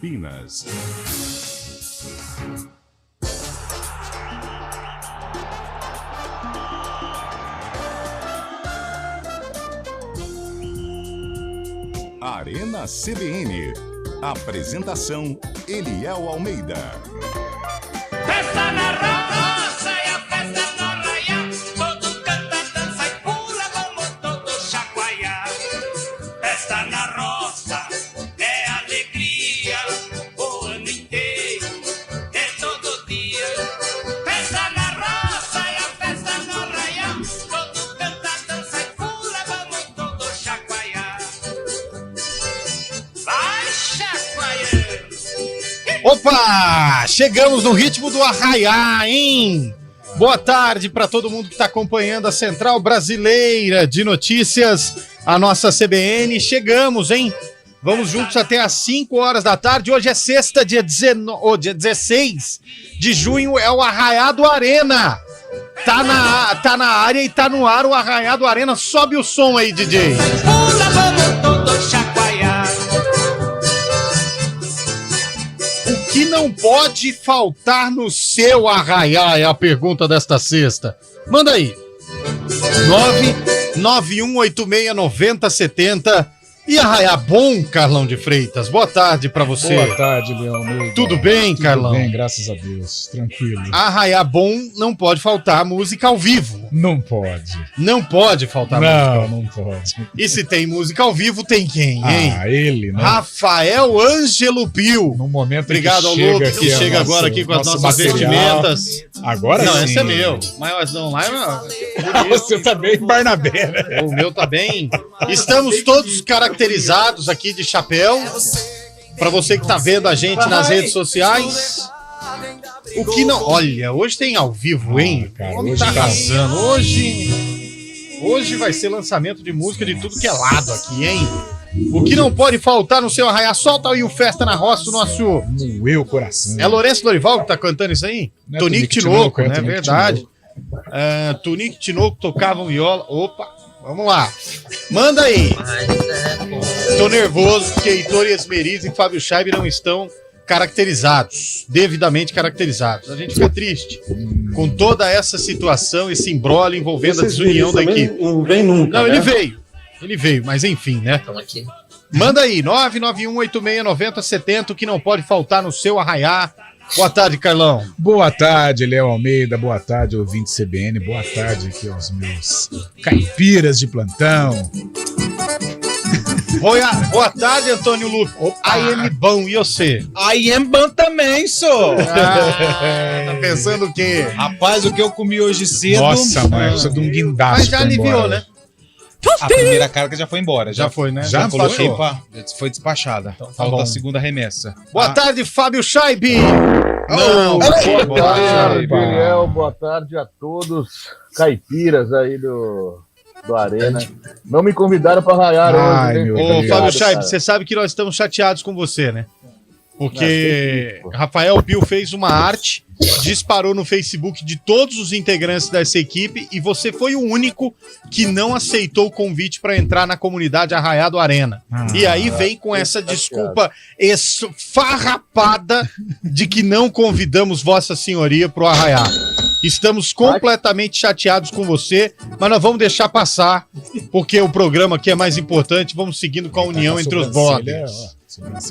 Campinas. Arena CBN. Apresentação: Eliel Almeida. Festa na roça e a festa no arraial, todo canta, dança e pula, vamos todos chacoalhar. Festa na roça é alegria, o ano inteiro, é todo dia. Festa na roça e a festa no arraial, todo canta, dança e pula, vamos todos chacoalhar. Vai chacoalhando. Opa! Chegamos no ritmo do arraiá, hein? Boa tarde para todo mundo que está acompanhando a Central Brasileira de Notícias, a nossa CBN. Chegamos, hein? Vamos juntos até às 5 horas da tarde. Hoje é sexta, dia 16 de junho, é o Arraiá do Arena. Tá na área e tá no ar o Arraiá do Arena. Sobe o som aí, DJ. Pula, vamos todos chacoalhar. O que não pode faltar no seu arraiá é a pergunta desta sexta. Manda aí. 991869070. E arraiá bom, Carlão de Freitas? Boa tarde pra você. Boa tarde, Leão. Tudo bem, Carlão? Tudo bem, graças a Deus. Tranquilo. Arraiá bom, não pode faltar música ao vivo. Não pode. Não pode faltar música ao vivo. Não pode. E se tem música ao vivo, tem quem, hein? Ele, né? Rafael Ângelo Pio. No momento Obrigado ao chega Louco que chega agora aqui com as nossas vestimentas. Agora não, sim. esse é meu. Mas não, lá é Você tá bem Barnabé, né? o meu tá bem. Estamos todos caracterizados aqui de chapéu. Para você que tá vendo a gente nas redes sociais. O que não... Olha, hoje tem ao vivo, hein? Cara, O homem hoje tá tá- arrasando. Hoje vai ser lançamento de música de tudo que é lado aqui, hein? O que não pode faltar no seu arraiá. Solta aí o Festa na Roça, o nosso... Moeu o coração. É Lourenço Dorival que tá cantando isso aí? Não é Tonico Tonico Tinoco, Tinoco, é né? Tonico Verdade. Tonico Tinoco tocavam viola. Opa, vamos lá. Manda aí. Tô nervoso porque Heitor Esmeriz e Fábio Scheibe não estão caracterizados, devidamente caracterizados. A gente fica triste com toda essa situação, esse imbróglio envolvendo a desunião da equipe. Não vem nunca. Não, né? ele veio, mas enfim, né? Estamos aqui. Manda aí, 991869070, o que não pode faltar no seu arraiá. Boa tarde, Carlão. Boa tarde, Léo Almeida. Boa tarde, ouvinte CBN. Boa tarde aqui aos meus caipiras de plantão. Boa tarde, Antônio Lupe. I am bom, e você? I am bom também, sou. Tá pensando o quê? Rapaz, o que eu comi hoje cedo... Nossa, mãe, precisa de um guindaste. Mas já pra ir aliviou, embora. né? A primeira carga já foi embora. Já foi, né? Já Coloquei despachou. já foi despachada. tá Falta bom. a segunda remessa. Boa tarde, Fábio Scheibe. Não, Boa tarde, Opa. Miguel. Boa tarde a todos caipiras aí do Arena. Não me convidaram para raiar Ai, hoje, meu né? Ô, Obrigado, Fábio Scheibe, cara. você sabe que nós estamos chateados com você, né? Porque Rafael Pio fez uma arte, disparou no Facebook de todos os integrantes dessa equipe e você foi o único que não aceitou o convite para entrar na comunidade Arraiá do Arena. E aí vem com essa desculpa esfarrapada de que não convidamos Vossa Senhoria pro Arraiá. Estamos completamente chateados com você, mas nós vamos deixar passar, porque o programa aqui é mais importante. Vamos seguindo com a união entre os brothers.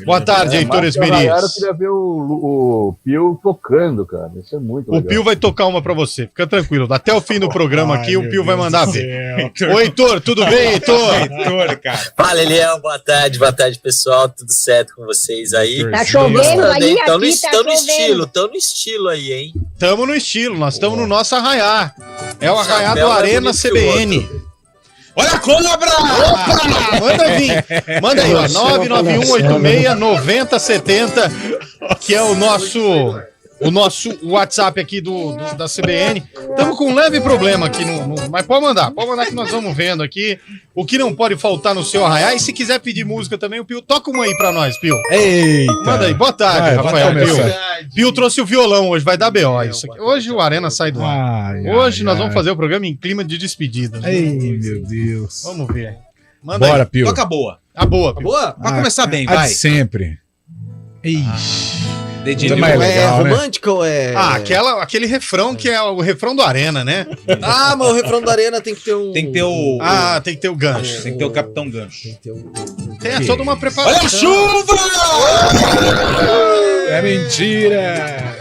Boa tarde, Heitor Mas se arraiar, eu Esmeriz. queria ver o Pio tocando, cara. Isso é muito O legal. Pio vai tocar uma pra você, fica tranquilo. Até o fim do programa aqui, o Pio vai mandar ver. ver. Ô, Heitor, tudo bem, Heitor? Heitor, cara. Fala, Eliel, boa tarde, pessoal, tudo certo com vocês aí? Tá chovendo aí, Estão no, aqui tá tão no chovendo. estilo, tão no estilo aí, hein? Tamo no estilo, nós estamos no nosso arraiá. É o arraiá do Chapéu é Arena bonito que o CBN. Olha a cobra! Opa! Manda vir. Manda aí, ó. 991869070, que é o nosso WhatsApp aqui da CBN. Estamos com um leve problema aqui, mas pode mandar que nós vamos vendo aqui. O que não pode faltar no seu arraiá. E se quiser pedir música também, o Pio, toca uma aí pra nós, Pio. Eita. Manda aí, boa tarde, Vai, Rafael pode Pio. começar. Pio trouxe o violão hoje, vai dar B.O. isso aqui. Hoje o Arena sai do ar. Hoje nós vamos fazer o programa em clima de despedida. Né? Ei, meu Deus. Vamos ver. Manda Bora, aí. Pio. Toca boa. A boa, Pio. Boa? Pra começar bem, A vai. de sempre. Ixi. Dedinho Mas é de legal, né? romântica ou é... Aquele refrão que é o refrão do Arena, né? Ah, mas o refrão da Arena tem que ter um... Tem que ter o. Tem que ter o gancho. Tem que ter o Capitão Gancho. Tem que ter um... Tem toda uma preparação. Olha a chuva! É mentira!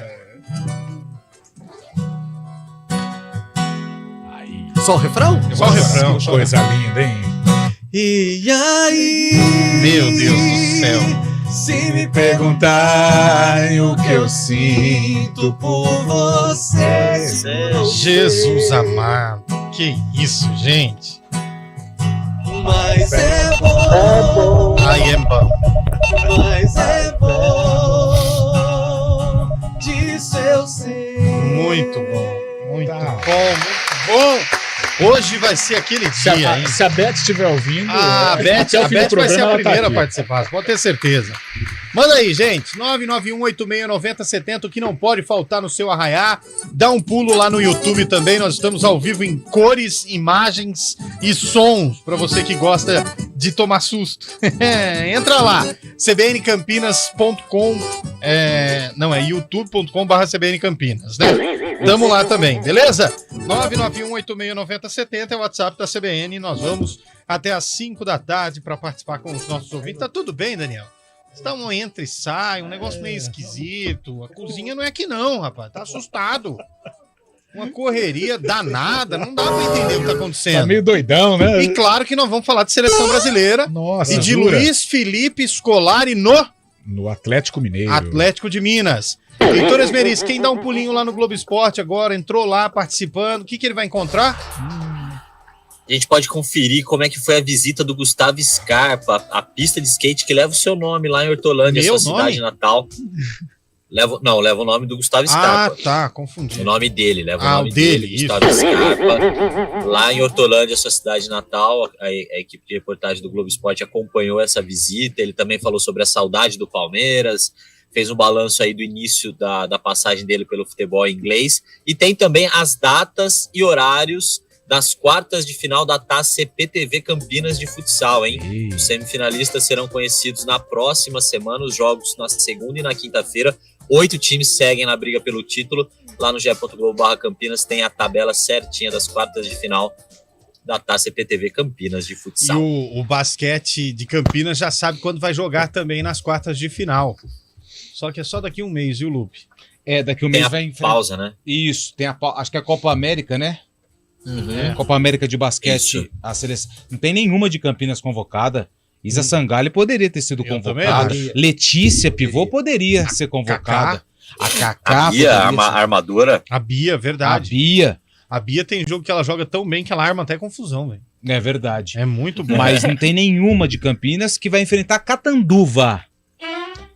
Só o refrão? Só o refrão. Que coisa linda, hein? E aí... Meu Deus do céu. Se me Perguntarem o que eu sinto por você. Jesus amado. Que isso, gente. Mas é bom, Ai, é bom. mas é bom disso eu sei. Muito bom. Muito Tá. bom, muito bom. Hoje vai ser aquele dia, hein? Se a Beth estiver ouvindo, A Beth, até o fim do vai ser programa a ela tá primeira a aqui. participar, pode ter certeza. Manda aí, gente, 991869070, o que não pode faltar no seu Arraiá. Dá um pulo lá no YouTube também, nós estamos ao vivo em cores, imagens e sons, para você que gosta de tomar susto. Entra lá, cbncampinas.com, não, é youtube.com/cbncampinas, né? Tamo lá também, beleza? 991869070 é o WhatsApp da CBN. Nós vamos até às 5 da tarde para participar com os nossos ouvintes. Tá tudo bem, Daniel? Está um entra e sai, um negócio meio esquisito. A cozinha não é aqui não, rapaz. Tá assustado. Uma correria danada. Não dá para entender o que tá acontecendo. Tá meio doidão, né? E claro que nós vamos falar de seleção brasileira Nossa, e de jura? Luiz Felipe Scolari no No Atlético Mineiro. Atlético de Minas. Heitor Esmeris, quem dá um pulinho lá no Globo Esporte agora, entrou lá participando, o que ele vai encontrar? A gente pode conferir como é que foi a visita do Gustavo Scarpa, a pista de skate que leva o seu nome lá em Hortolândia, Meu sua nome? cidade natal. Leva o nome do Gustavo Ah, Scarpa. tá, O confundi. nome dele, leva o Ah, nome o dele, Gustavo Scarpa. Lá em Hortolândia, sua cidade natal, a equipe de reportagem do Globo Esporte acompanhou essa visita. Ele também falou sobre a saudade do Palmeiras, fez um balanço aí do início da passagem dele pelo futebol inglês. E tem também as datas e horários das quartas de final da Taça CPTV Campinas de futsal, hein? Ei. Os semifinalistas serão conhecidos na próxima semana, os jogos na segunda e na quinta-feira. 8 times seguem na briga pelo título. Lá no ge.globo/Campinas tem a tabela certinha das quartas de final da Taça CPTV Campinas de E futsal. o basquete de Campinas já sabe quando vai jogar também nas quartas de final. Só que é só daqui um mês, viu, Lupe? É, daqui um Tem mês a vai enfrentar. pausa, né? Isso, tem acho que é a Copa América, né? Uhum. Copa América de basquete, Isso. a seleção. Não tem nenhuma de Campinas convocada. Isa Sangalli poderia ter sido Eu convocada. também acho. Letícia Pivô poderia ser convocada. A Kaká A Bia, poderia a ser- armadora. A Bia, a verdade. Bia. A Bia tem jogo que ela joga tão bem que ela arma até confusão, velho. É verdade. É muito bom. Mas não tem nenhuma de Campinas que vai enfrentar Catanduva.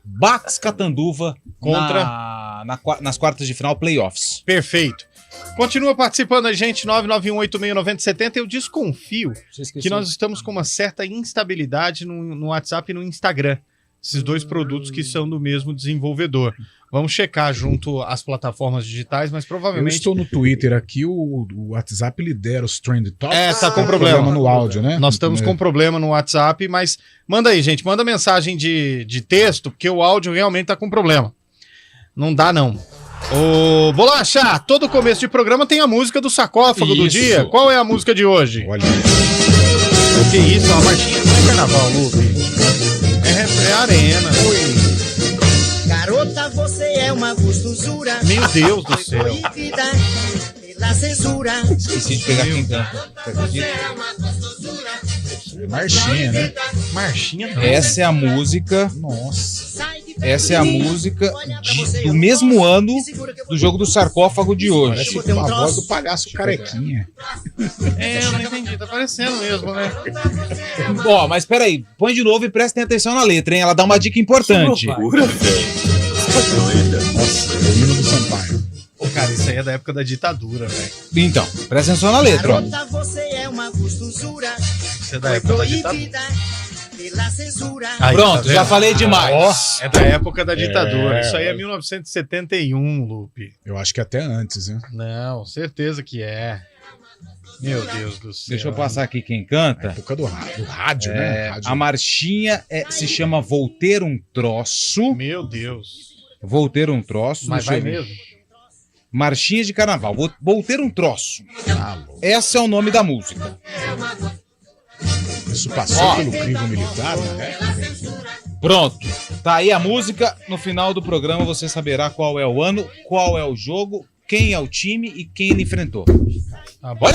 Bax Catanduva Contra? nas quartas de final, playoffs. Perfeito. Continua participando a gente, 991869070. Eu desconfio que nós estamos com uma certa instabilidade no WhatsApp e no Instagram. Esses dois produtos que são do mesmo desenvolvedor. Vamos checar junto às plataformas digitais, mas Eu provavelmente... estou no Twitter aqui, o WhatsApp lidera os Trend Topics. tá com Tem problema. no áudio, né? Nós estamos com problema no WhatsApp, mas manda aí, gente. Manda mensagem de texto, porque o áudio realmente tá com problema. Não dá, não. Ô, Bolacha, todo começo de programa tem a música do sarcófago do Isso. dia. Qual é a música de hoje? Olha, Que isso, uma marchinha não é carnaval, Lupe. É arena. Garota, você é uma gostosura. Meu Deus do céu. Proibida pela censura. Esqueci de pegar quem canta. Você acredita? é marchinha, né? Marchinha não. Essa é a música. Nossa. Essa é a música do mesmo ano do jogo do sarcófago de hoje. Parece com a voz do palhaço carequinha. Eu não entendi. Tá parecendo mesmo, né? Ó, mas peraí, põe de novo e prestem atenção na letra, hein? Ela dá uma dica importante. Loucura, velho. Nossa, é o hino do Sampaio. Pô, cara, isso aí é da época da ditadura, velho. Então, presta atenção na letra, ó. Garota, você é uma gostosura. Isso é da época da ditadura. Proibida pela censura. Aí, Pronto, tá vendo? já falei demais. É da época da ditadura. É, Isso aí é olha. 1971, Lupe. Eu acho que até antes, né? Não, certeza que é. Meu Deus do céu. Deixa eu passar aqui quem canta. Época do rádio, né? Rádio. A marchinha se chama Vou Ter um Troço. Meu Deus. Vou Ter um Troço. Mas deixa vai eu ver. mesmo? Marchinha de Carnaval. Vou Ter um Troço. Esse é o nome da música. Isso passou pelo crivo militar, né? Pronto. Tá aí a música. No final do programa você saberá qual é o ano, qual é o jogo, quem é o time e quem ele enfrentou. Tá bom.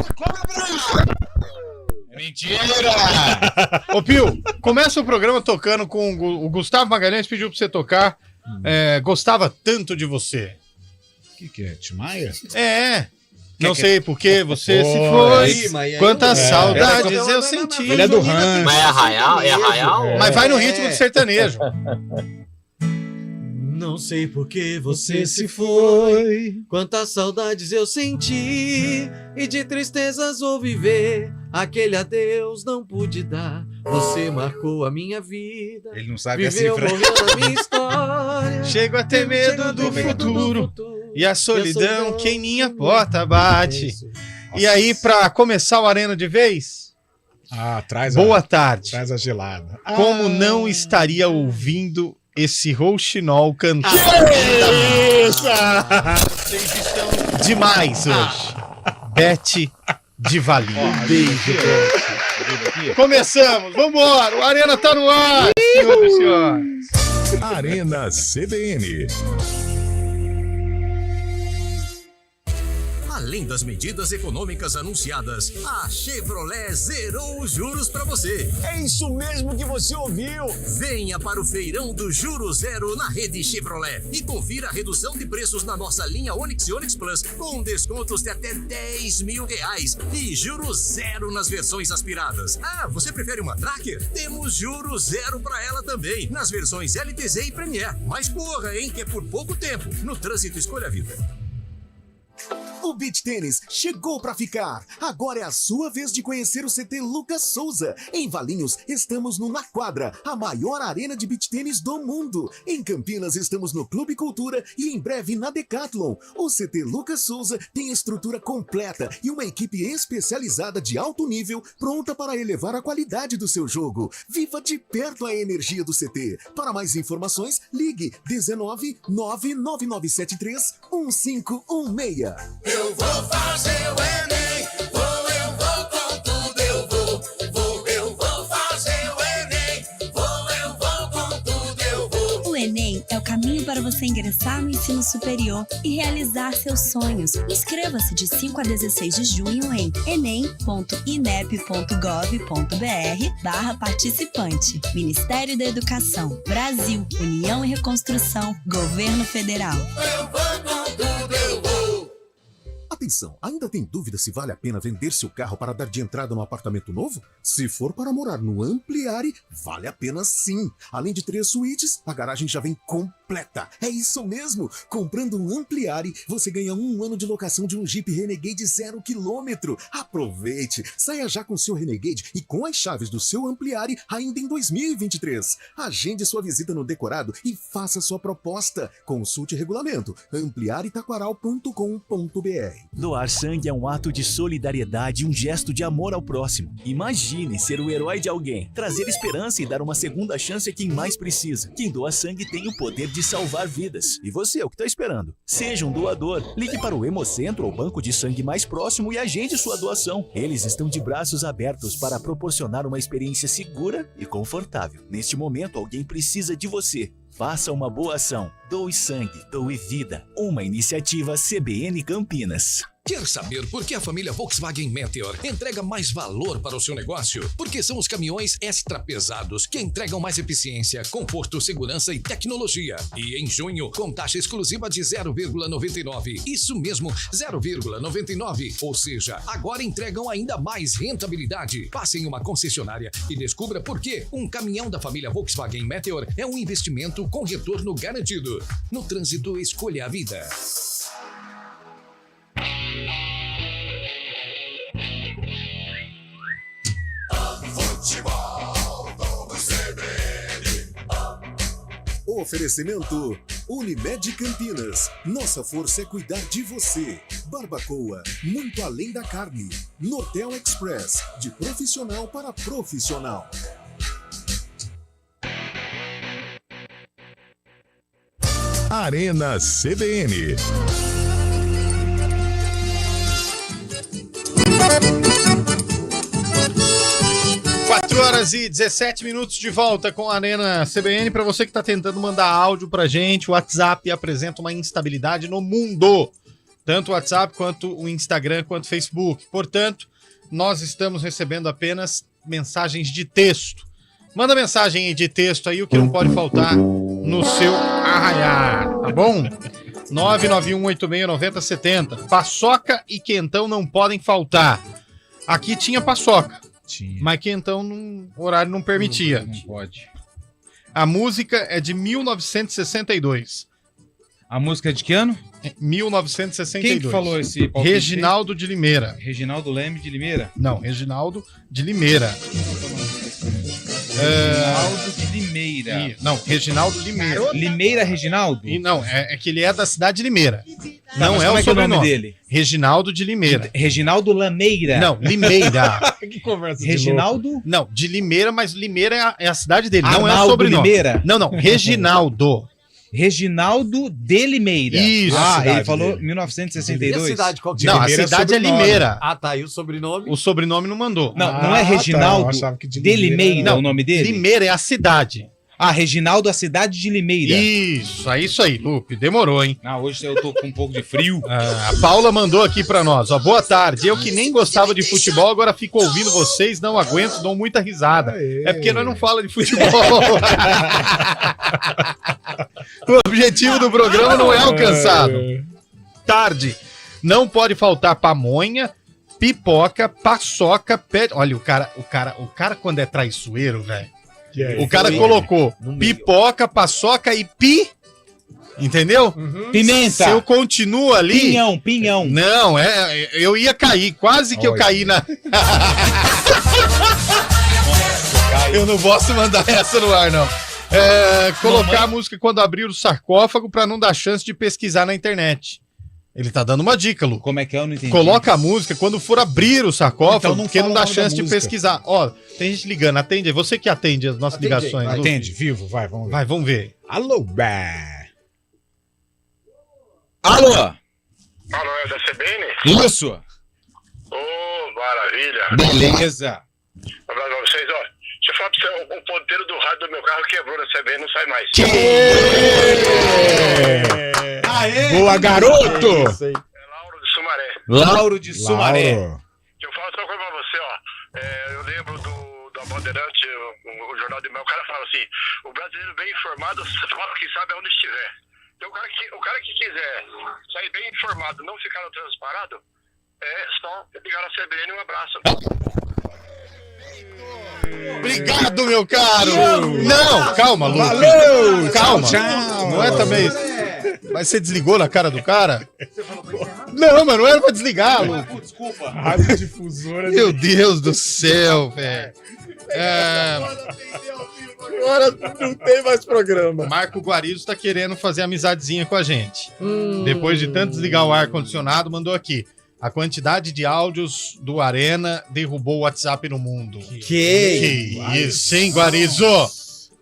Mentira! Ô, Pio, começa o programa tocando com o Gustavo Magalhães, pediu pra você tocar. Gostava tanto de você. O que é? Timaya? Não sei porque você se foi. Quantas saudades eu senti. Ele é do rancho. Mas é arraial? É arraial? Mas vai no ritmo do sertanejo. Não sei por que você se foi, quantas saudades eu senti, e de tristezas vou viver, aquele adeus não pude dar, você marcou a minha vida, Ele não sabe viveu, a cifra. morreu na minha história, Chego a ter medo do futuro e a solidão que em minha porta bate. E aí, pra começar o Arena de vez, boa tarde. Traz a gelada. Como não estaria ouvindo esse rouxinol cantando? Vocês estão demais hoje. Bete de Valinho. Beijo. Começamos, vambora. O Arena tá no ar, senhoras e senhores. Arena CBN. Além das medidas econômicas anunciadas, a Chevrolet zerou os juros para você. É isso mesmo que você ouviu. Venha para o feirão do Juro Zero na rede Chevrolet e confira a redução de preços na nossa linha Onix e Onix Plus com descontos de até R$10 mil e Juro Zero nas versões aspiradas. Ah, você prefere uma Tracker? Temos Juro Zero para ela também, nas versões LTZ e Premier. Mas corra, hein, que é por pouco tempo. No trânsito, escolha a vida. O Beach Tênis chegou para ficar. Agora é a sua vez de conhecer o CT Lucas Souza. Em Valinhos, estamos no Na Quadra, a maior arena de beach tênis do mundo. Em Campinas, estamos no Clube Cultura e em breve na Decathlon. O CT Lucas Souza tem estrutura completa e uma equipe especializada de alto nível pronta para elevar a qualidade do seu jogo. Viva de perto a energia do CT. Para mais informações, ligue 19 99973 1516. Eu vou fazer o Enem, eu vou com tudo, eu vou fazer o Enem, eu vou com tudo, eu vou. O Enem é o caminho para você ingressar no ensino superior e realizar seus sonhos. Inscreva-se de 5 a 16 de junho em enem.inep.gov.br/participante. Ministério da Educação, Brasil, União e Reconstrução, Governo Federal. Eu vou com tudo, eu vou. Atenção, ainda tem dúvida se vale a pena vender seu carro para dar de entrada no apartamento novo? Se for para morar no Ampliare, vale a pena sim. Além de 3 suítes, a garagem já vem completa. É isso mesmo! Comprando um Ampliare, você ganha 1 ano de locação de um Jeep Renegade 0 km. Aproveite! Saia já com seu Renegade e com as chaves do seu Ampliare ainda em 2023. Agende sua visita no decorado e faça sua proposta. Consulte regulamento ampliaretaquaral.com.br. Doar sangue é um ato de solidariedade e um gesto de amor ao próximo. Imagine ser o herói de alguém, trazer esperança e dar uma segunda chance a quem mais precisa. Quem doa sangue tem o poder de salvar vidas. E você, o que está esperando? Seja um doador. Ligue para o Hemocentro ou banco de sangue mais próximo e agende sua doação. Eles estão de braços abertos para proporcionar uma experiência segura e confortável. Neste momento, alguém precisa de você. Faça uma boa ação. Doe sangue, doe vida. Uma iniciativa CBN Campinas. Quer saber por que a família Volkswagen Meteor entrega mais valor para o seu negócio? Porque são os caminhões extra pesados que entregam mais eficiência, conforto, segurança e tecnologia. E em junho, com taxa exclusiva de 0,99. Isso mesmo, 0,99. Ou seja, agora entregam ainda mais rentabilidade. Passe em uma concessionária e descubra por que um caminhão da família Volkswagen Meteor é um investimento com retorno garantido. No trânsito, escolha a vida. Oferecimento Unimed Campinas, nossa força é cuidar de você. Barbacoa, muito além da carne. Nortel Express, de profissional para profissional. Arena CBN. Horas e 17 minutos de volta com a Arena CBN. Para você que está tentando mandar áudio pra gente, o WhatsApp apresenta uma instabilidade no mundo. Tanto o WhatsApp, quanto o Instagram, quanto o Facebook. Portanto, nós estamos recebendo apenas mensagens de texto. Manda mensagem de texto aí, o que não pode faltar no seu arraiar, tá bom? 991869070. Paçoca e quentão não podem faltar. Aqui tinha paçoca. Mas que então o horário não permitia. Não pode. A música é de 1962. A música é de que ano? 1962. Quem que falou esse palpite? Reginaldo de Limeira. Reginaldo Leme de Limeira? Não, Reginaldo de Limeira. Reginaldo de Limeira. Não, Reginaldo Limeira. Limeira Reginaldo? Não, é que ele é da cidade de Limeira. Tá, não é o sobrenome dele. Reginaldo de Limeira. Reginaldo Lameira. Não, Limeira. Que conversa de Reginaldo? Louco. Não, de Limeira, mas Limeira é a cidade dele, Arnaldo não é o sobrenome. Limeira? Não, Reginaldo. Reginaldo de Limeira. Isso. Ele falou 1962. E a cidade, qual que Não, a Limeira cidade é Limeira. Ah, tá. E o sobrenome? O sobrenome não mandou. Não é Reginaldo de Limeira o nome dele? Limeira é a cidade. Ah, Reginaldo, a cidade de Limeira. Isso aí, Lupe. Demorou, hein? Hoje eu tô com um pouco de frio. A Paula mandou aqui pra nós, ó. Boa tarde. Eu que nem gostava de futebol, agora fico ouvindo vocês, não aguento, dou muita risada. É porque nós não fala de futebol. O objetivo do programa não é alcançado. Tarde. Não pode faltar pamonha, pipoca, paçoca, pé. Olha, o cara quando é traiçoeiro, velho. O cara colocou pipoca, paçoca e entendeu? Pimenta. Se eu continuo ali... Pinhão. Não, eu ia cair. Quase que eu caí na... Eu não posso mandar essa no ar, não. Colocar a música quando abrir o sarcófago pra não dar chance de pesquisar na internet. Ele tá dando uma dica, Lu. Como é que é? Eu não entendi. Coloca a música quando for abrir o sarcófago, Então porque não dá chance de música. pesquisar. Ó, tem gente ligando, atende. É você que atende as nossas ligações. Lu. Atende, vivo, vai, vamos ver. Vai, vamos ver. Alô, Bé. Alô, Alô, é da CBN? isso. Ô, maravilha. Beleza. Um abraço pra vocês, ó. Deixa eu falar pra você, o ponteiro do rádio do meu carro quebrou na CBN, não sai mais. Aê! Boa, garoto! É Lauro de Sumaré. Lauro de Sumaré. Eu falo só uma coisa pra você, ó. Eu lembro da Bandeirante, o Jornal de Mel, o cara fala assim, o brasileiro bem informado fala que sabe aonde estiver. Então o cara que quiser sair bem informado, não ficar no trânsito parado, é só ligar na CBN. Um abraço. Obrigado, meu caro! Não, calma, Lu. Valeu! Calma. Tchau. Não é também. Mas você desligou na cara do cara? Não, mas não era pra desligar, Lu. Desculpa. Rádio difusora. Meu Deus do céu, velho. Agora não tem mais programa. Marco Guarizo tá querendo fazer amizadezinha com a gente. Depois de tanto desligar o ar-condicionado, mandou aqui. A quantidade de áudios do Arena derrubou o WhatsApp no mundo. Que isso, hein, Guarizo?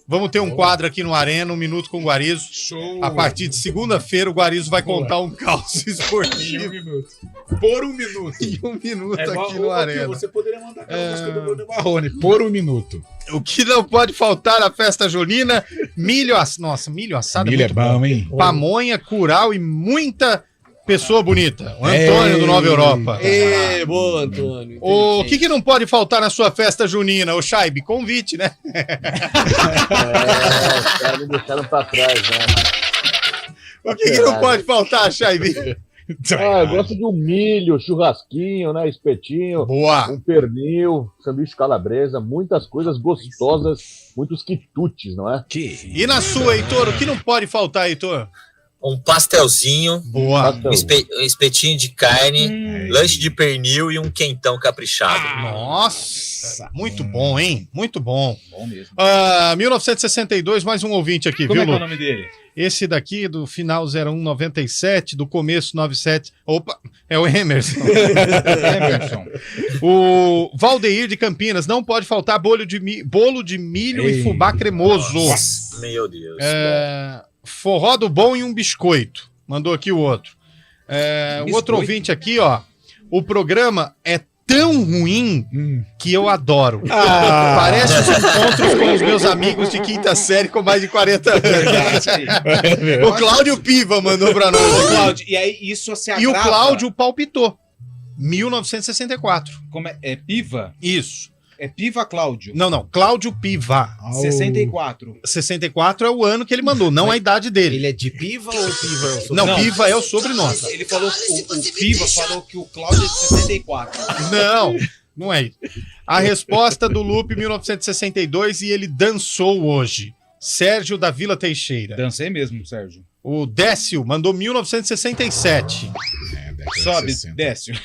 Vamos ter um quadro aqui no Arena, 1 minuto com o Guarizo. Show. A partir de segunda-feira, o Guarizo vai contar um caos esportivo. Em 1 minuto. Por 1 minuto. Em 1 minuto igual aqui no Arena. Você poderia mandar aquela música do Bruno Marrone. Por 1 minuto. O que não pode faltar na festa junina, milho assado. Nossa, milho assado Milho é muito bom, hein? Pamonha, curau e muita pessoa bonita. O Antônio do Nova Europa. Ê, boa, Antônio. O que não pode faltar na sua festa junina, ô Shaibe? Convite, né? Os caras me deixaram pra trás, né? O que não pode faltar, Shaibe? Eu gosto de um milho, churrasquinho, né? Espetinho. Boa. Um pernil, sanduíche calabresa, muitas coisas gostosas, muitos quitutes, não é? E na sua, Heitor, o que não pode faltar, Heitor? Um pastelzinho, Boa. um espetinho de carne, lanche de pernil e um quentão caprichado. Nossa, muito bom, hein? Muito bom. Bom mesmo. 1962, mais um ouvinte aqui, Como viu, é que é o Lu? nome dele? Esse daqui, do final 0197, do começo 97. Opa, é o Emerson. Emerson. O Valdeir de Campinas, não pode faltar bolo de milho e fubá cremoso. Nossa, meu Deus. Forró do bom e um biscoito. Mandou aqui o outro. O outro ouvinte aqui, ó. O programa é tão ruim que eu adoro. Parece os encontros com os meus amigos de quinta série com mais de 40 anos. O Cláudio Piva mandou pra nós. Cláudio, e aí isso se agrava. E o Cláudio palpitou. 1964. Como é Piva? Isso. É Piva Cláudio. Não. Cláudio Piva. 64. 64 é o ano que ele mandou, não a idade dele. Ele é de Piva ou Piva é o sobrenome? Não, Piva é o sobrenome. Ele falou, o Piva falou que o Cláudio é de 64. Não é isso. A resposta do Lupe 1962 e ele dançou hoje. Sérgio da Vila Teixeira. Dancei mesmo, Sérgio. O Décio mandou 1967. Sobe, Décio.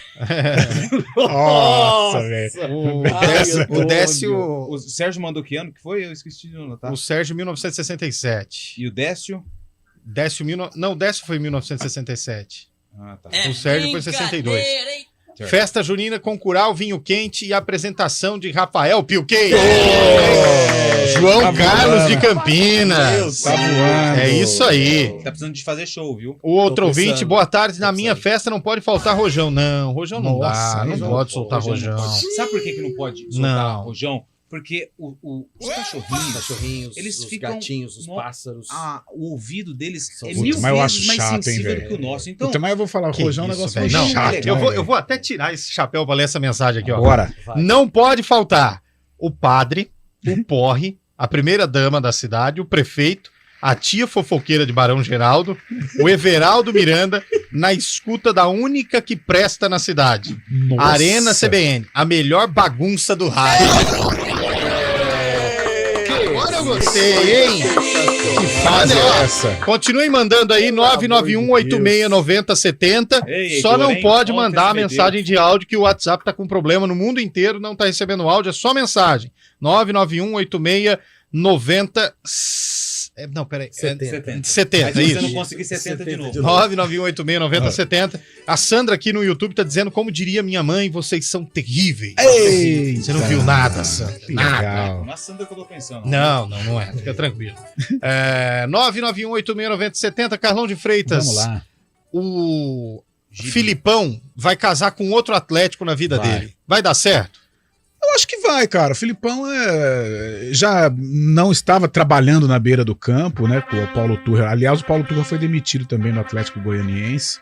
Nossa, velho. O Décio. O Sérgio mandou que ano que foi? Eu esqueci de anotar. O Sérgio 1967. E o Décio? Não, o Décio foi 1967. Tá. O Sérgio foi 62. Festa junina com curau, vinho quente e apresentação de Rafael Pilquei. João Carlos de Campinas. Tá voando. É isso aí. Tá precisando de fazer show, viu? O outro ouvinte, boa tarde. Na minha festa não pode faltar rojão. Não, rojão não dá. Não Rojão pode soltar rojão. Sabe por que não pode soltar rojão? Porque os cachorrinhos, eles os ficam, gatinhos, os pássaros. O ouvido deles é Puta, mil mas eu acho vezes mais chato, sensível hein, do que o nosso. Então, Puta, mas eu vou falar, rojão é um negócio velho? meio chato. Eu vou até tirar esse chapéu pra ler essa mensagem aqui, ó. Bora. Não pode faltar o padre, o porre, a primeira dama da cidade, o prefeito, a tia fofoqueira de Barão Geraldo, o Everaldo Miranda, na escuta da única que presta na cidade. Nossa. Arena CBN, a melhor bagunça do rádio. Agora eu gostei, hein? Que fase é essa? Continuem mandando aí, 991869070. Só não pode mandar a mensagem de áudio, que o WhatsApp tá com problema no mundo inteiro, não tá recebendo áudio, é só mensagem. 9918690... Não, peraí. 70, Mas se você isso. não conseguir 70 de novo. 991869070. A Sandra aqui no YouTube tá dizendo, como diria minha mãe, vocês são terríveis. Eita. Você não viu nada, Sandra. Nada. Não é a Sandra que eu tô pensando. Não é. Fica tranquilo. 991869070. Carlão de Freitas. Vamos lá. O Filipão vai casar com outro Atlético na vida dele. Vai dar certo? Eu acho que vai, cara. O Filipão já não estava trabalhando na beira do campo, né, com o Paulo Turra. Aliás, o Paulo Turra foi demitido também no Atlético Goianiense,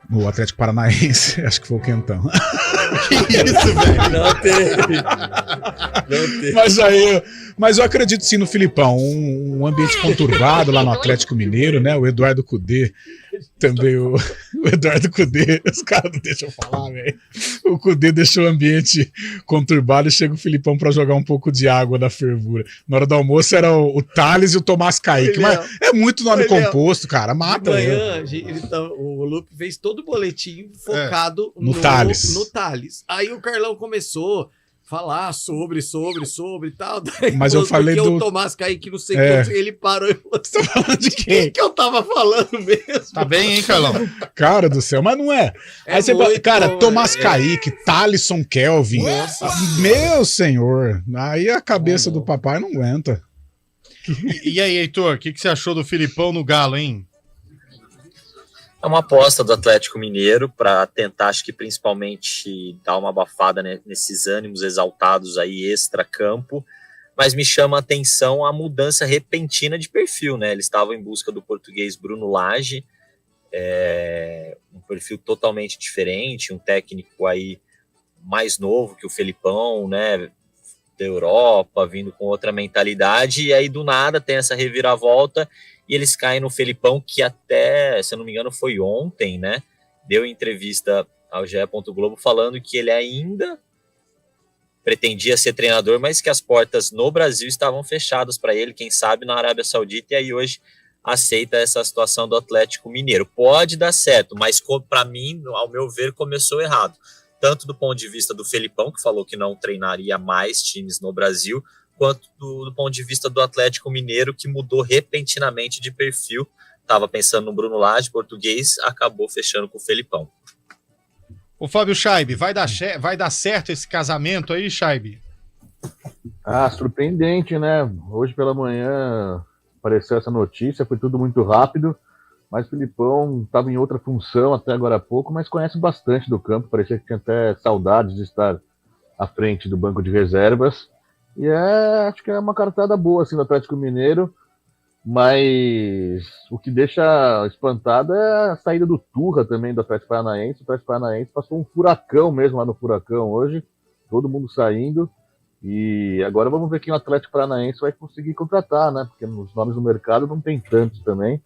no Atlético Paranaense, acho que foi o Quentão. Que isso, velho? Não teve. Mas eu acredito sim no Filipão. Um ambiente conturbado lá no Atlético Mineiro, né? O Eduardo Cudê. Também o Eduardo Cudê. Os caras não deixam falar, velho. O Cudê deixou o ambiente conturbado e chega o Filipão pra jogar um pouco de água da fervura. Na hora do almoço era o Thales e o Tomás Kaique. Mas é muito nome composto, cara. Mata. De manhã, o Lupe fez todo o boletim focado no Thales. No Thales. Aí o Carlão começou a falar sobre e tal. Daí, mas eu falei porque do... o Tomás Kaique, não sei quanto, ele parou e falou, você tá falando de quem que eu tava falando mesmo? Tá bem, hein, Carlão? Cara do céu, mas não é. Aí você fala, cara, Tomás Kaique, Thalisson Kelvin. Nossa. Meu senhor. Aí a cabeça do papai não aguenta. E aí, Heitor, o que você achou do Filipão no Galo, hein? É uma aposta do Atlético Mineiro para tentar, acho que principalmente dar uma abafada, né, nesses ânimos exaltados aí extra-campo, mas me chama a atenção a mudança repentina de perfil, né? Eles estavam em busca do português Bruno Lage, um perfil totalmente diferente, um técnico aí mais novo que o Felipão, né, da Europa, vindo com outra mentalidade, e aí do nada tem essa reviravolta e eles caem no Felipão, que até, se eu não me engano, foi ontem, né? Deu entrevista ao GE. Globo falando que ele ainda pretendia ser treinador, mas que as portas no Brasil estavam fechadas para ele, quem sabe na Arábia Saudita, e aí hoje aceita essa situação do Atlético Mineiro. Pode dar certo, mas para mim, ao meu ver, começou errado. Tanto do ponto de vista do Felipão, que falou que não treinaria mais times no Brasil, quanto do ponto de vista do Atlético Mineiro, que mudou repentinamente de perfil. Estava pensando no Bruno Lage, português, acabou fechando com o Felipão. Ô Fábio Scheibe, vai dar certo esse casamento aí, Scheibe? Surpreendente, né? Hoje pela manhã apareceu essa notícia, foi tudo muito rápido, mas o Felipão estava em outra função até agora há pouco, mas conhece bastante do campo, parecia que tinha até saudades de estar à frente do banco de reservas, e acho que é uma cartada boa assim, do Atlético Mineiro, mas o que deixa espantado é a saída do Turra também do Atlético Paranaense. O Atlético Paranaense passou um furacão mesmo lá no Furacão hoje, todo mundo saindo, e agora vamos ver quem o Atlético Paranaense vai conseguir contratar, né? Porque os nomes no mercado não tem tantos também.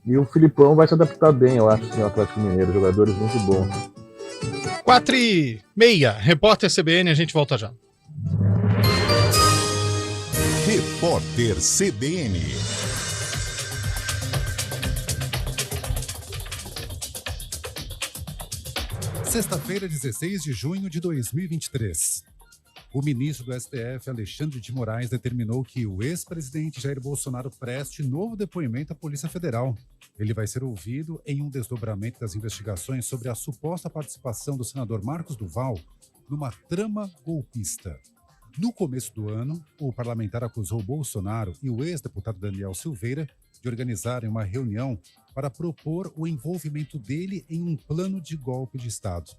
E o Filipão vai se adaptar bem, eu acho, no Atlético Mineiro, jogadores muito bons. 4h30, repórter CBN, a gente volta já. Repórter CBN. Sexta-feira, 16 de junho de 2023. O ministro do STF, Alexandre de Moraes, determinou que o ex-presidente Jair Bolsonaro preste novo depoimento à Polícia Federal. Ele vai ser ouvido em um desdobramento das investigações sobre a suposta participação do senador Marcos Duval numa trama golpista. No começo do ano, o parlamentar acusou Bolsonaro e o ex-deputado Daniel Silveira de organizarem uma reunião para propor o envolvimento dele em um plano de golpe de Estado.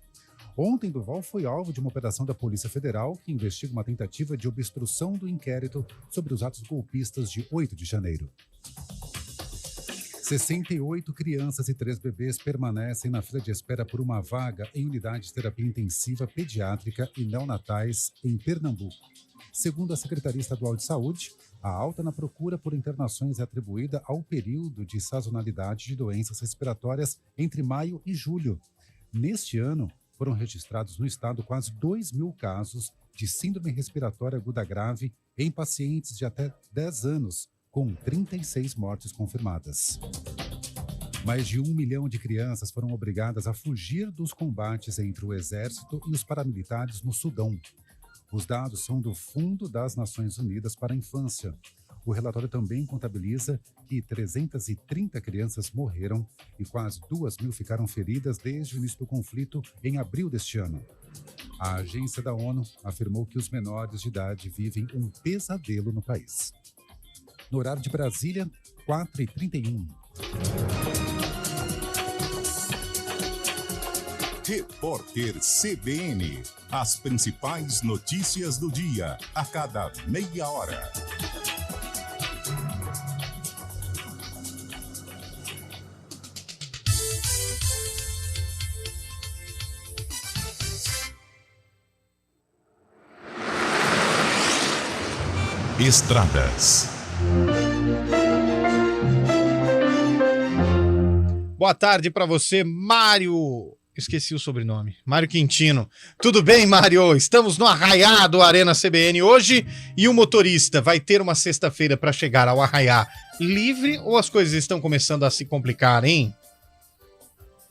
Ontem, Duval foi alvo de uma operação da Polícia Federal que investiga uma tentativa de obstrução do inquérito sobre os atos golpistas de 8 de janeiro. 68 crianças e 3 bebês permanecem na fila de espera por uma vaga em unidade de terapia intensiva pediátrica e neonatais em Pernambuco. Segundo a Secretaria Estadual de Saúde, a alta na procura por internações é atribuída ao período de sazonalidade de doenças respiratórias entre maio e julho. Neste ano, foram registrados no estado quase 2.000 casos de síndrome respiratória aguda grave em pacientes de até 10 anos, com 36 mortes confirmadas. Mais de 1 milhão de crianças foram obrigadas a fugir dos combates entre o exército e os paramilitares no Sudão. Os dados são do Fundo das Nações Unidas para a Infância. O relatório também contabiliza que 330 crianças morreram e quase 2.000 ficaram feridas desde o início do conflito em abril deste ano. A agência da ONU afirmou que os menores de idade vivem um pesadelo no país. No horário de Brasília, 4h31. Repórter CBN. As principais notícias do dia, a cada meia hora. Estradas. Boa tarde para você, Mário. Esqueci o sobrenome. Mário Quintino. Tudo bem, Mário? Estamos no Arraiá do Arena CBN hoje e o motorista vai ter uma sexta-feira para chegar ao Arraiá livre ou as coisas estão começando a se complicar, hein?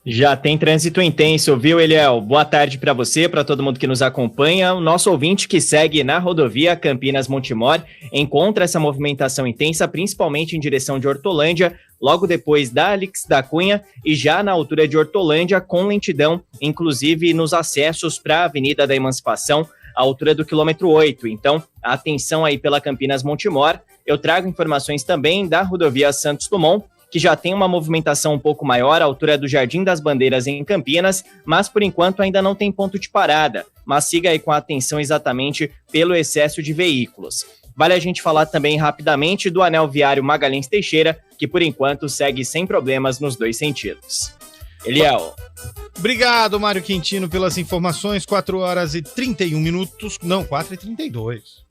Já tem trânsito intenso, viu, Eliel? Boa tarde para você, para todo mundo que nos acompanha. O nosso ouvinte que segue na rodovia Campinas-Montemor encontra essa movimentação intensa, principalmente em direção de Hortolândia, logo depois da Alix da Cunha e já na altura de Hortolândia, com lentidão, inclusive nos acessos para a Avenida da Emancipação, à altura do quilômetro 8. Então, atenção aí pela Campinas-Montemor. Eu trago informações também da rodovia Santos Dumont, que já tem uma movimentação um pouco maior, à altura do Jardim das Bandeiras em Campinas, mas por enquanto ainda não tem ponto de parada, mas siga aí com atenção exatamente pelo excesso de veículos. Vale a gente falar também rapidamente do anel viário Magalhães Teixeira, que por enquanto segue sem problemas nos dois sentidos. Eliel. Obrigado, Mário Quintino, pelas informações. 4h31, não, 4h32.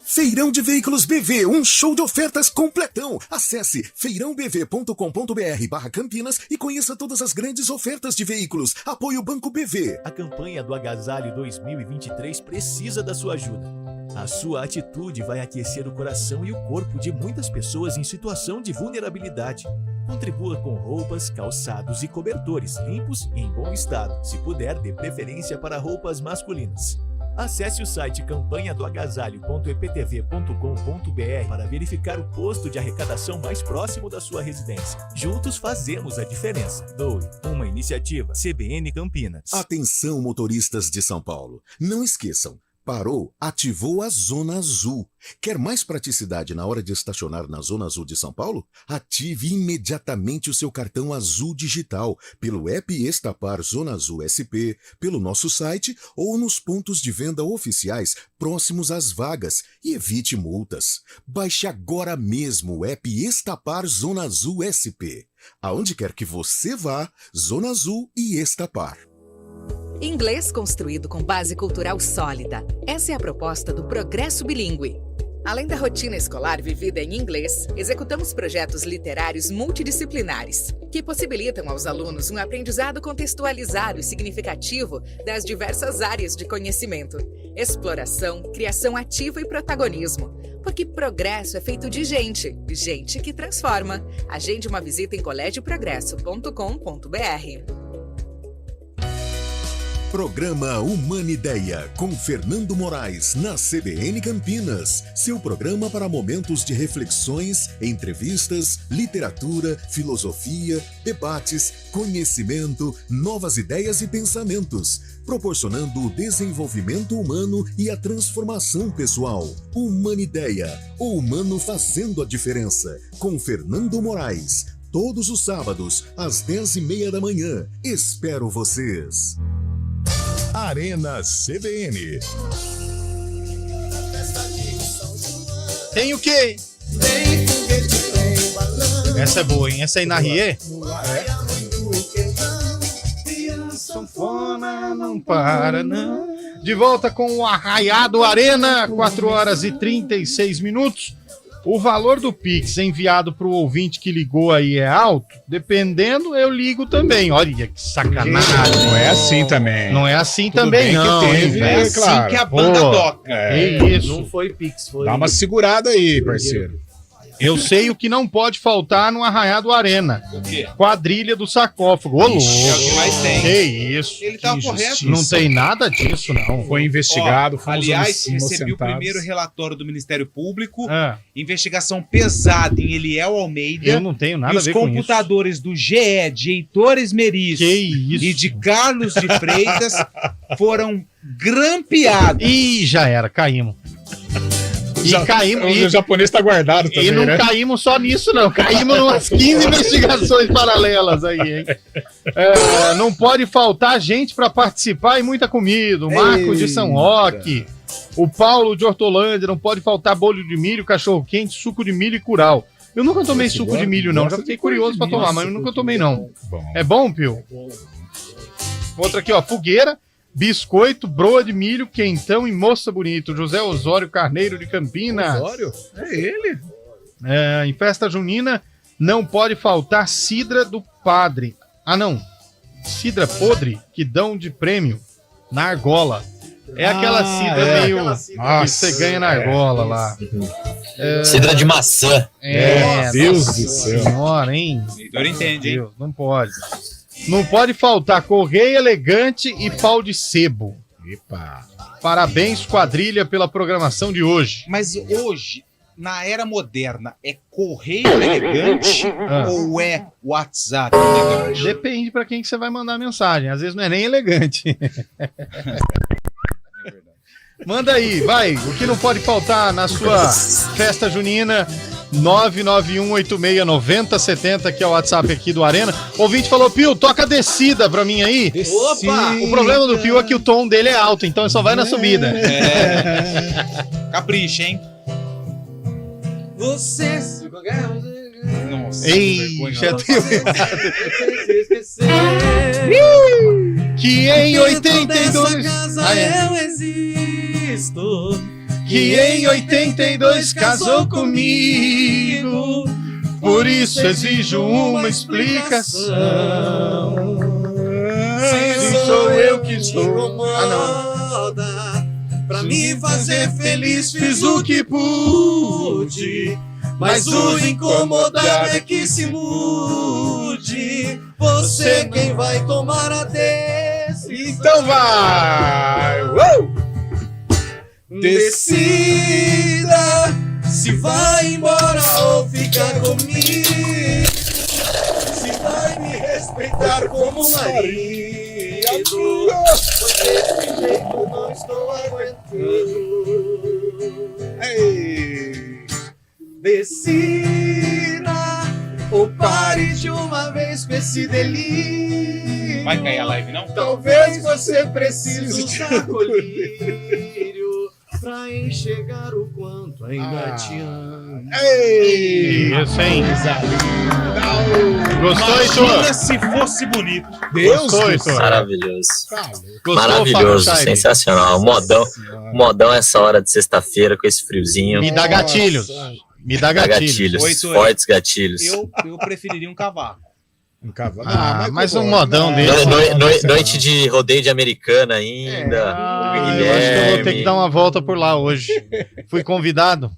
Feirão de Veículos BV, um show de ofertas completão. Acesse feirãobv.com.br/Campinas e conheça todas as grandes ofertas de veículos. Apoio Banco BV. A campanha do Agasalho 2023 precisa da sua ajuda. A sua atitude vai aquecer o coração e o corpo de muitas pessoas em situação de vulnerabilidade. Contribua com roupas, calçados e cobertores limpos e em bom estado. Se puder, dê preferência para roupas masculinas. Acesse o site campanhadoagasalho.eptv.com.br para verificar o posto de arrecadação mais próximo da sua residência. Juntos fazemos a diferença. Doe, uma iniciativa CBN Campinas. Atenção, motoristas de São Paulo. Não esqueçam. Parou, ativou a Zona Azul. Quer mais praticidade na hora de estacionar na Zona Azul de São Paulo? Ative imediatamente o seu cartão Azul Digital pelo app Estapar Zona Azul SP, pelo nosso site ou nos pontos de venda oficiais próximos às vagas e evite multas. Baixe agora mesmo o app Estapar Zona Azul SP. Aonde quer que você vá, Zona Azul e Estapar. Inglês construído com base cultural sólida. Essa é a proposta do Progresso Bilíngue. Além da rotina escolar vivida em inglês, executamos projetos literários multidisciplinares, que possibilitam aos alunos um aprendizado contextualizado e significativo das diversas áreas de conhecimento, exploração, criação ativa e protagonismo. Porque progresso é feito de gente que transforma. Agende uma visita em colégioprogresso.com.br. Programa Humanideia, com Fernando Moraes, na CBN Campinas. Seu programa para momentos de reflexões, entrevistas, literatura, filosofia, debates, conhecimento, novas ideias e pensamentos, proporcionando o desenvolvimento humano e a transformação pessoal. Humanideia, o humano fazendo a diferença, com Fernando Moraes. Todos os sábados, às 10h30 da manhã. Espero vocês. Arena CBN. Tem o quê? Essa é boa, hein? Essa aí na Rie? Sanfona não para, não. De volta com o Arraiado Arena, 4h36. O valor do Pix enviado para o ouvinte que ligou aí é alto? Dependendo, eu ligo também. Olha que sacanagem. Não é assim também. Não é assim Tudo também, bem não. que teve, é assim claro. que a banda toca. É isso. Não foi Pix, foi... Dá uma segurada aí, parceiro. Eu sei o que não pode faltar no Arraiado Arena. O quê? Quadrilha do sarcófago. Ô, louco. É o que mais tem. Que isso. Ele tá correto. Não tem nada disso, não. Foi investigado. Aliás, recebi o primeiro relatório do Ministério Público. Investigação pesada em Eliel Almeida. Eu não tenho nada a ver com isso. E os computadores do GE, de Heitor Esmeriz e de Carlos de Freitas foram grampeados. Ih, já era, caímos. E caímos. O japonês tá guardado também, E não né? caímos só nisso, não. Caímos umas 15 investigações paralelas aí, hein? Não pode faltar gente para participar e muita comida. O Marco de São Roque, o Paulo de Hortolândia, não pode faltar bolho de milho, cachorro-quente, suco de milho e curau. Eu nunca tomei suco de milho, não. Já fiquei curioso para tomar, mas eu nunca tomei, não. É bom, Pio? Outra aqui, ó. Fogueira. Biscoito, broa de milho, quentão e moça bonito. José Osório Carneiro de Campinas. Osório? É ele. Em festa junina não pode faltar cidra do padre. Ah, não. Cidra podre que dão de prêmio na argola. É aquela cidra meio que você ganha na argola lá. Cidra de maçã. Deus do céu. Senhora, hein? Heitor entende, hein? Deus, não pode. Não pode faltar correia elegante e pau de sebo. Epa. Parabéns, quadrilha, pela programação de hoje. Mas hoje, na era moderna, é correio elegante ou é WhatsApp elegante? Depende para quem que você vai mandar a mensagem. Às vezes não é nem elegante. Manda aí, vai. O que não pode faltar na sua festa junina? 991869070, que é o WhatsApp aqui do Arena. O ouvinte falou: Pio, toca descida pra mim aí. Opa! O problema do Pio é que o tom dele é alto, então só vai na subida. Capricha, hein? Você... Nossa, Ei, já tenho... Que em 82... eu existo. Que em 82 casou comigo, por isso exijo uma explicação. Se sou eu que estou... Ah, não. Pra me fazer feliz fiz o que pude, mas o incomodado é que se mude. Você quem vai tomar a decisão. Então vai! Decida se vai embora ou ficar comigo. Se vai me respeitar como marido. Pois desse jeito não estou aguentando. Ei. Decida ou pare de uma vez com esse delírio. Vai cair a live, não? Talvez você precise usar colírio pra enxergar o quanto ainda te amo. Isso, hein? Gostou, Heitor? Imagina se fosse bonito. Gostou, Heitor? Maravilhoso. Gostou, Maravilhoso, Fábio Scheib? sensacional. Modão essa hora de sexta-feira com esse friozinho. Me dá gatilhos. Me dá gatilhos. Gatilhos, fortes gatilhos. Eu preferiria um cavaco. Um cavalo. Mas um modão dele. Noite de rodeio de Americana ainda. Eu acho que eu vou ter que dar uma volta por lá hoje. Fui convidado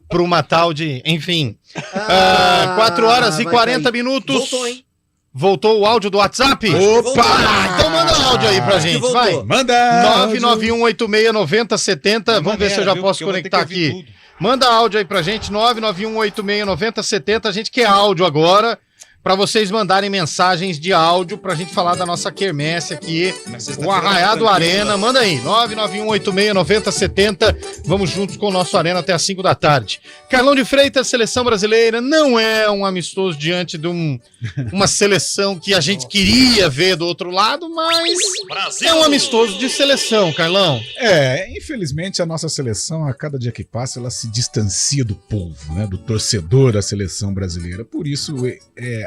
para uma tal de... Enfim. 4 horas e 40 minutos. Voltou, hein? Voltou o áudio do WhatsApp? Opa! Então manda o áudio aí pra gente, vai. Manda! 991869070. Vamos ver se eu já posso conectar aqui. Manda áudio aí pra gente, 991869070. A gente quer áudio agora, pra vocês mandarem mensagens de áudio pra gente falar da nossa quermesse aqui, o Arraiado Arena. Manda aí, 991869070. Vamos juntos com o nosso Arena até às 5 da tarde. Carlão de Freitas, seleção brasileira, não é um amistoso diante de uma seleção que a gente queria ver do outro lado, mas é um amistoso de seleção, Carlão. Infelizmente a nossa seleção, a cada dia que passa, ela se distancia do povo, né, do torcedor da seleção brasileira. Por isso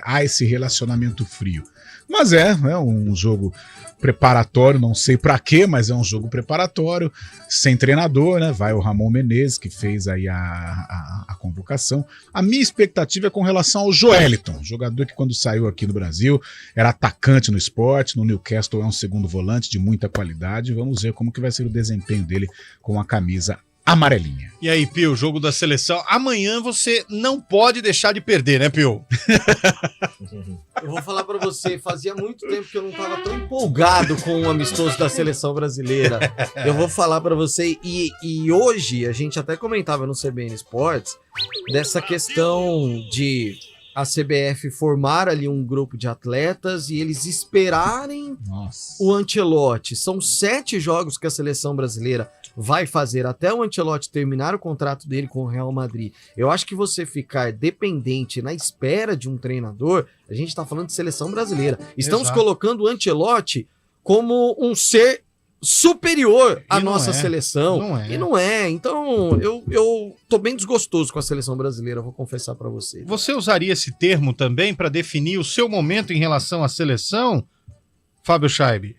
há esse relacionamento frio. Mas é um jogo preparatório, não sei pra quê, mas é um jogo preparatório, sem treinador, né? Vai o Ramon Menezes, que fez aí a convocação. A minha expectativa é com relação ao Joeliton, jogador que quando saiu aqui no Brasil era atacante no Sport, no Newcastle é um segundo volante de muita qualidade. Vamos ver como que vai ser o desempenho dele com a camisa amarelinha. E aí, Pio, jogo da seleção. Amanhã você não pode deixar de perder, né, Pio? Eu vou falar pra você, fazia muito tempo que eu não tava tão empolgado com o amistoso da seleção brasileira. Eu vou falar pra você, e hoje a gente até comentava no CBN Esportes dessa questão de a CBF formar ali um grupo de atletas e eles esperarem o Ancelotti. São 7 jogos que a seleção brasileira vai fazer até o Ancelotti terminar o contrato dele com o Real Madrid. Eu acho que você ficar dependente na espera de um treinador, a gente tá falando de seleção brasileira. Estamos colocando o Ancelotti como um ser superior à nossa seleção. E não é. Então, eu tô bem desgostoso com a seleção brasileira, vou confessar pra você. Você usaria esse termo também para definir o seu momento em relação à seleção, Fábio Scheib?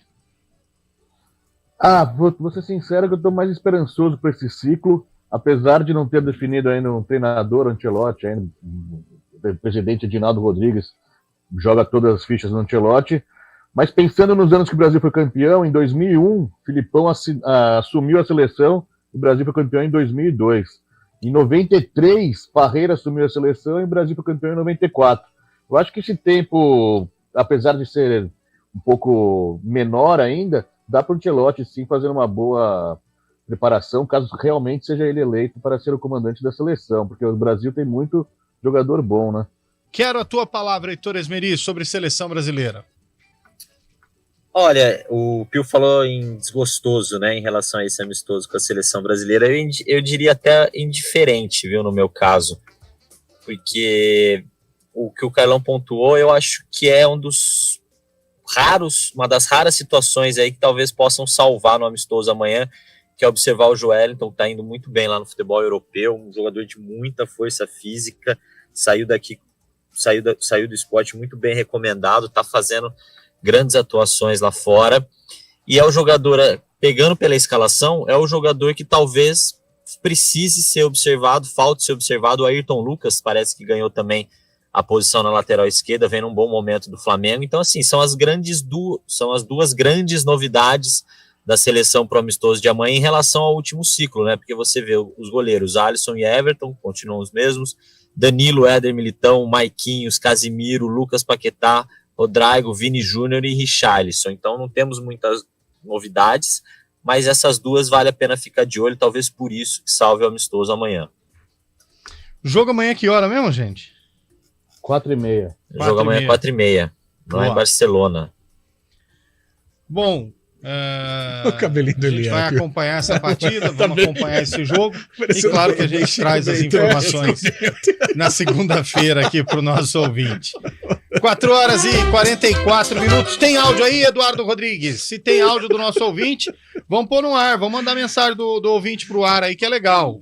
Vou ser sincero que eu tô mais esperançoso para esse ciclo, apesar de não ter definido ainda um treinador, Ancelotti, ainda o presidente Edinaldo Rodrigues joga todas as fichas no Ancelotti. Mas pensando nos anos que o Brasil foi campeão, em 2001, Filipão assumiu a seleção, o Brasil foi campeão em 2002. Em 93, Parreira assumiu a seleção e o Brasil foi campeão em 94. Eu acho que esse tempo, apesar de ser um pouco menor ainda, dá para o Ancelotti sim fazer uma boa preparação, caso realmente seja ele eleito para ser o comandante da seleção, porque o Brasil tem muito jogador bom, né? Quero a tua palavra, Heitor Esmeri, sobre seleção brasileira. Olha, o Pio falou em desgostoso, né, em relação a esse amistoso com a seleção brasileira. Eu diria até indiferente, viu, no meu caso. Porque o que o Carlão pontuou, eu acho que é uma das raras situações aí que talvez possam salvar no amistoso amanhã, que é observar o Joeliton, que tá indo muito bem lá no futebol europeu, um jogador de muita força física, saiu do esporte muito bem recomendado, tá fazendo grandes atuações lá fora, e é o jogador, pegando pela escalação, é o jogador que talvez precise ser observado, falte ser observado. O Ayrton Lucas parece que ganhou também a posição na lateral esquerda, vem num bom momento do Flamengo. Então, assim, são as duas grandes novidades da seleção pro amistoso de amanhã em relação ao último ciclo, né? Porque você vê os goleiros Alisson e Everton, continuam os mesmos, Danilo, Éder Militão, Maiquinhos, Casimiro, Lucas Paquetá, Rodrigo, Vini Júnior e Richarlison. Então não temos muitas novidades, mas essas duas vale a pena ficar de olho, talvez por isso que salve o amistoso amanhã. Jogo amanhã que hora mesmo, gente? 4h30. Jogo amanhã 4h30, lá em Barcelona. Bom, o cabelinho do a gente vai Eliel. acompanhar essa partida, vamos acompanhar esse jogo. E claro que a gente traz as informações na segunda-feira aqui para o nosso ouvinte. 4h44. Tem áudio aí, Eduardo Rodrigues? Se tem áudio do nosso ouvinte, vamos pôr no ar, vamos mandar mensagem do ouvinte pro ar aí, que é legal.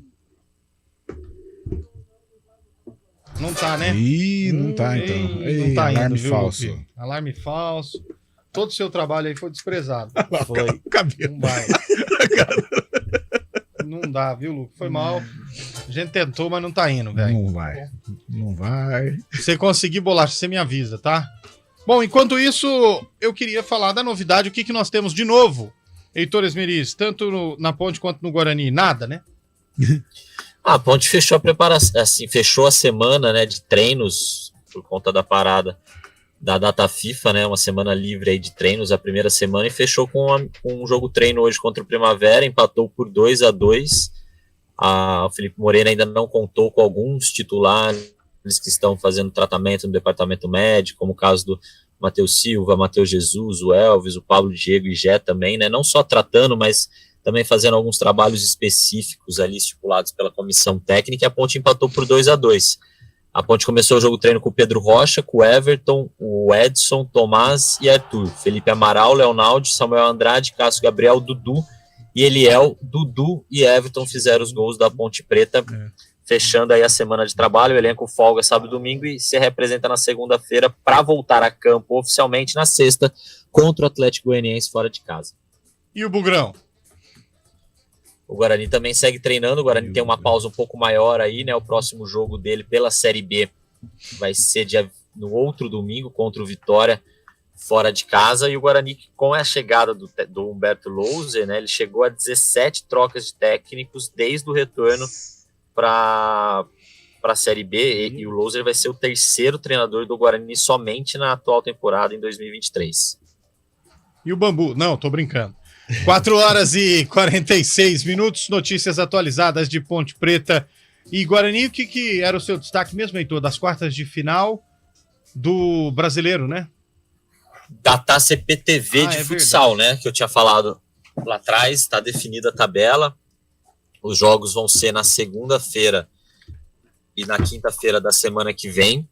Não tá, né? Ih, não tá, então. Não tá alarme indo, viu, falso. Lupe? Alarme falso. Todo o seu trabalho aí foi desprezado. Foi. O cabelo. Não vai. Não dá, viu, Lupe? Foi mal. A gente tentou, mas não tá indo, velho. Não vai. Não vai. Se conseguir, Bolacha, você me avisa, tá? Bom, enquanto isso, eu queria falar da novidade, o que nós temos de novo, Heitor Esmeriz, tanto na Ponte quanto no Guarani. Nada, né? A Ponte fechou a preparação, assim, fechou a semana, né, de treinos por conta da parada da data FIFA, né, uma semana livre aí de treinos, a primeira semana, e fechou com um jogo treino hoje contra o Primavera, empatou por 2-2. O Felipe Moreno ainda não contou com alguns titulares que estão fazendo tratamento no departamento médico, como o caso do Matheus Silva, Matheus Jesus, o Elvis, o Pablo Diego e Gé também, né, não só tratando, mas também fazendo alguns trabalhos específicos ali estipulados pela comissão técnica, e a Ponte empatou por 2-2. A Ponte começou o jogo treino com o Pedro Rocha, com o Everton, o Edson, Tomás e Arthur. Felipe Amaral, Leonaldo, Samuel Andrade, Cássio Gabriel, Dudu e Eliel. Dudu e Everton fizeram os gols da Ponte Preta, fechando aí a semana de trabalho. O elenco folga sábado e domingo e se representa na segunda-feira para voltar a campo oficialmente na sexta contra o Atlético Goianiense fora de casa. E o Bugrão? O Guarani também segue treinando, o Guarani tem uma pausa um pouco maior aí, né? O próximo jogo dele pela Série B vai ser no outro domingo contra o Vitória, fora de casa. E o Guarani, com a chegada do Humberto Louser, né? Ele chegou a 17 trocas de técnicos desde o retorno para a Série B. E o Louser vai ser o terceiro treinador do Guarani somente na atual temporada em 2023. E o Bambu? Não, tô brincando. 4h46, notícias atualizadas de Ponte Preta e Guarani. O que era o seu destaque mesmo, Heitor, das quartas de final do Brasileiro, né? Da Taça CPTV de futsal, né? Que eu tinha falado lá atrás, está definida a tabela. Os jogos vão ser na segunda-feira e na quinta-feira da semana que vem.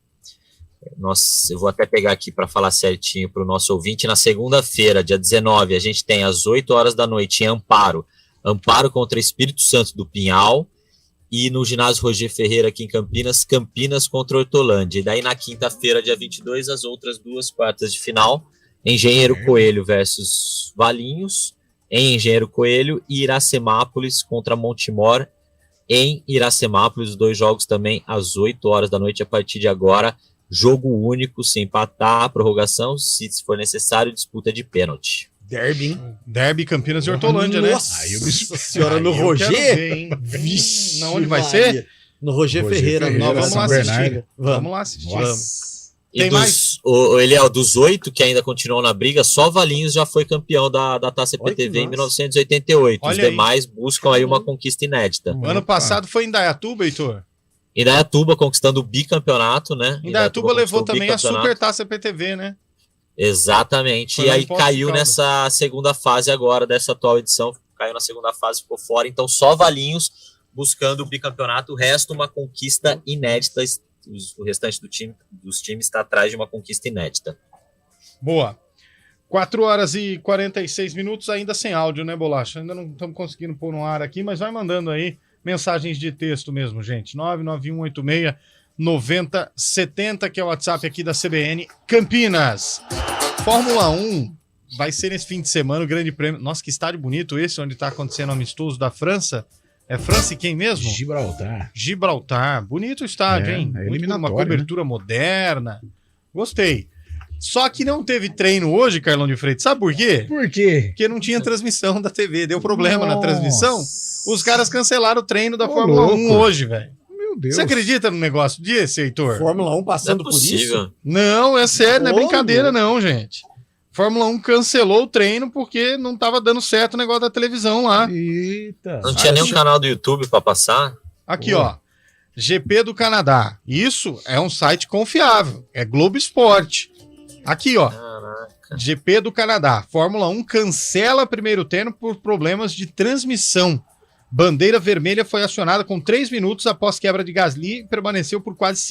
Eu vou até pegar aqui para falar certinho para o nosso ouvinte. Na segunda-feira, dia 19, a gente tem às 8 horas da noite em Amparo contra Espírito Santo do Pinhal, e no ginásio Roger Ferreira aqui em Campinas contra Hortolândia. E daí na quinta-feira, dia 22, as outras duas quartas de final, Engenheiro Coelho versus Valinhos, em Engenheiro Coelho, e Iracemápolis contra Montemor em Iracemápolis. Os dois jogos também às 8 horas da noite a partir de agora. Jogo único, se empatar, prorrogação, se for necessário, disputa de pênalti. Derby, hein? Derby, Campinas e Hortolândia, né? Nossa senhora, no Roger? Vixe, não, onde vai ser? No Roger Ferreira. Vamos lá assistir. Vamos lá assistir. Vamos. Tem mais? Eliel, dos 8 que ainda continuam na briga, só Valinhos já foi campeão da Taça CPTV em 1988. Olha, os demais buscam aí uma conquista inédita. Ano passado foi em Indaiatuba, Heitor? Indaiatuba conquistando o bicampeonato, né? Indaiatuba levou também a Super Taça PTV, né? Exatamente. Foi, e aí caiu nessa segunda fase agora dessa atual edição. Caiu na segunda fase, ficou fora. Então só Valinhos buscando o bicampeonato. O resto, uma conquista inédita. O restante dos times está atrás de uma conquista inédita. Boa. 4h46, ainda sem áudio, né, Bolacha? Ainda não estamos conseguindo pôr no ar aqui, mas vai mandando aí mensagens de texto mesmo, gente. 99186-9070, que é o WhatsApp aqui da CBN Campinas. Fórmula 1 vai ser nesse fim de semana o grande prêmio. Nossa, que estádio bonito esse, onde está acontecendo o amistoso da França. É França e quem mesmo? Gibraltar. Bonito o estádio, hein? Uma cobertura moderna. Gostei. Só que não teve treino hoje, Carlão de Freitas. Sabe por quê? Por quê? Porque não tinha transmissão da TV. Deu problema na transmissão. Os caras cancelaram o treino da Fórmula 1 hoje, velho. Meu Deus. Você acredita no negócio desse, Heitor? Fórmula 1 passando por isso? Não, é sério, não é brincadeira não, gente. Fórmula 1 cancelou o treino porque não tava dando certo o negócio da televisão lá. Eita. Não tinha nem um canal do YouTube pra passar. Aqui, ó. GP do Canadá. Isso é um site confiável. É Globo Esporte. Aqui, ó. GP do Canadá. Fórmula 1 cancela primeiro treino por problemas de transmissão. Bandeira vermelha foi acionada com 3 minutos após quebra de Gasly e permaneceu por quase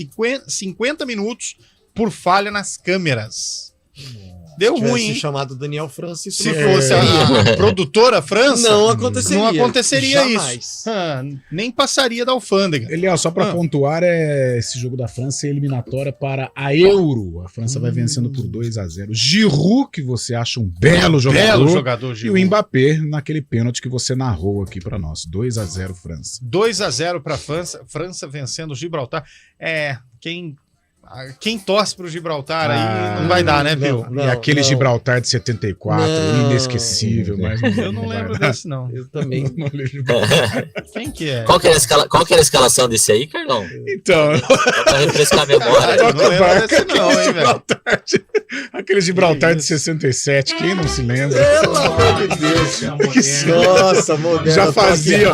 50 minutos por falha nas câmeras. Deu ruim, hein? Chamado Daniel França. Se fosse a produtora França, não aconteceria. Não aconteceria Jamais. isso. Nem passaria da alfândega. Ele, ó, só para pontuar, esse jogo da França é eliminatória para a Euro. A França vai vencendo por 2-0. Giroud, que você acha um belo jogador. E o Mbappé naquele pênalti que você narrou aqui para nós. 2-0 França. 2-0 para França. França vencendo o Gibraltar. Quem torce pro Gibraltar aí não vai dar, né, Pio? E aquele Gibraltar de 74, inesquecível. Mas eu não lembro desse, não. Eu também. Quem que é? Qual que era a escalação desse aí, Carlão? Então. Só pra refrescar a memória. Eu não lembro desse não, hein, velho? Aquele Gibraltar de 67, quem não se lembra? Pelo amor de Deus. Nossa, moderno. Já fazia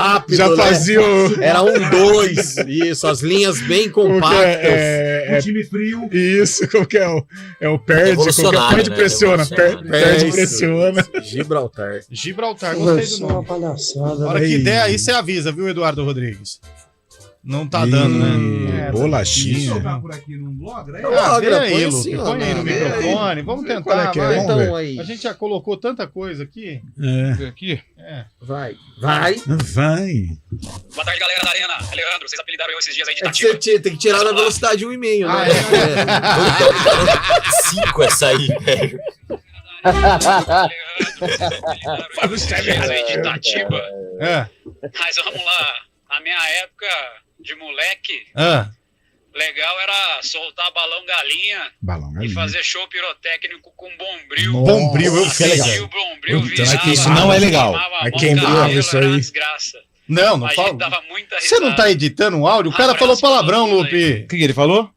o... Era 1-2. Isso, as linhas bem compactas. O time frio. Isso, como que é o perde, perde, né? pressiona, perde, pressiona. Gibraltar, gostei do nome. Palhaçada. A hora que der aí, você avisa, viu, Eduardo Rodrigues? Não tá dando, né? Bolachinha. Por aqui no blog, né? Vê aí, Lupe, põe aí no microfone. Vamos tentar, vai. Então, aí. A gente já colocou tanta coisa aqui. Aqui? Vai. Boa tarde, galera da Arena. Leandro, vocês apelidaram eu esses dias aí de Tatiba. Você tem que tirar na velocidade 1,5, né? 5 essa aí, velho. Aí de Itatiba. Mas vamos lá. Na minha época de moleque, legal era soltar balão galinha e fazer show pirotécnico com bombril. Bombril, eu fiz. O bombril virava, isso não é legal. Queimava isso aí. Não fala. Você não tá editando um áudio? O cara falou palavrão, Lupe. O que ele falou?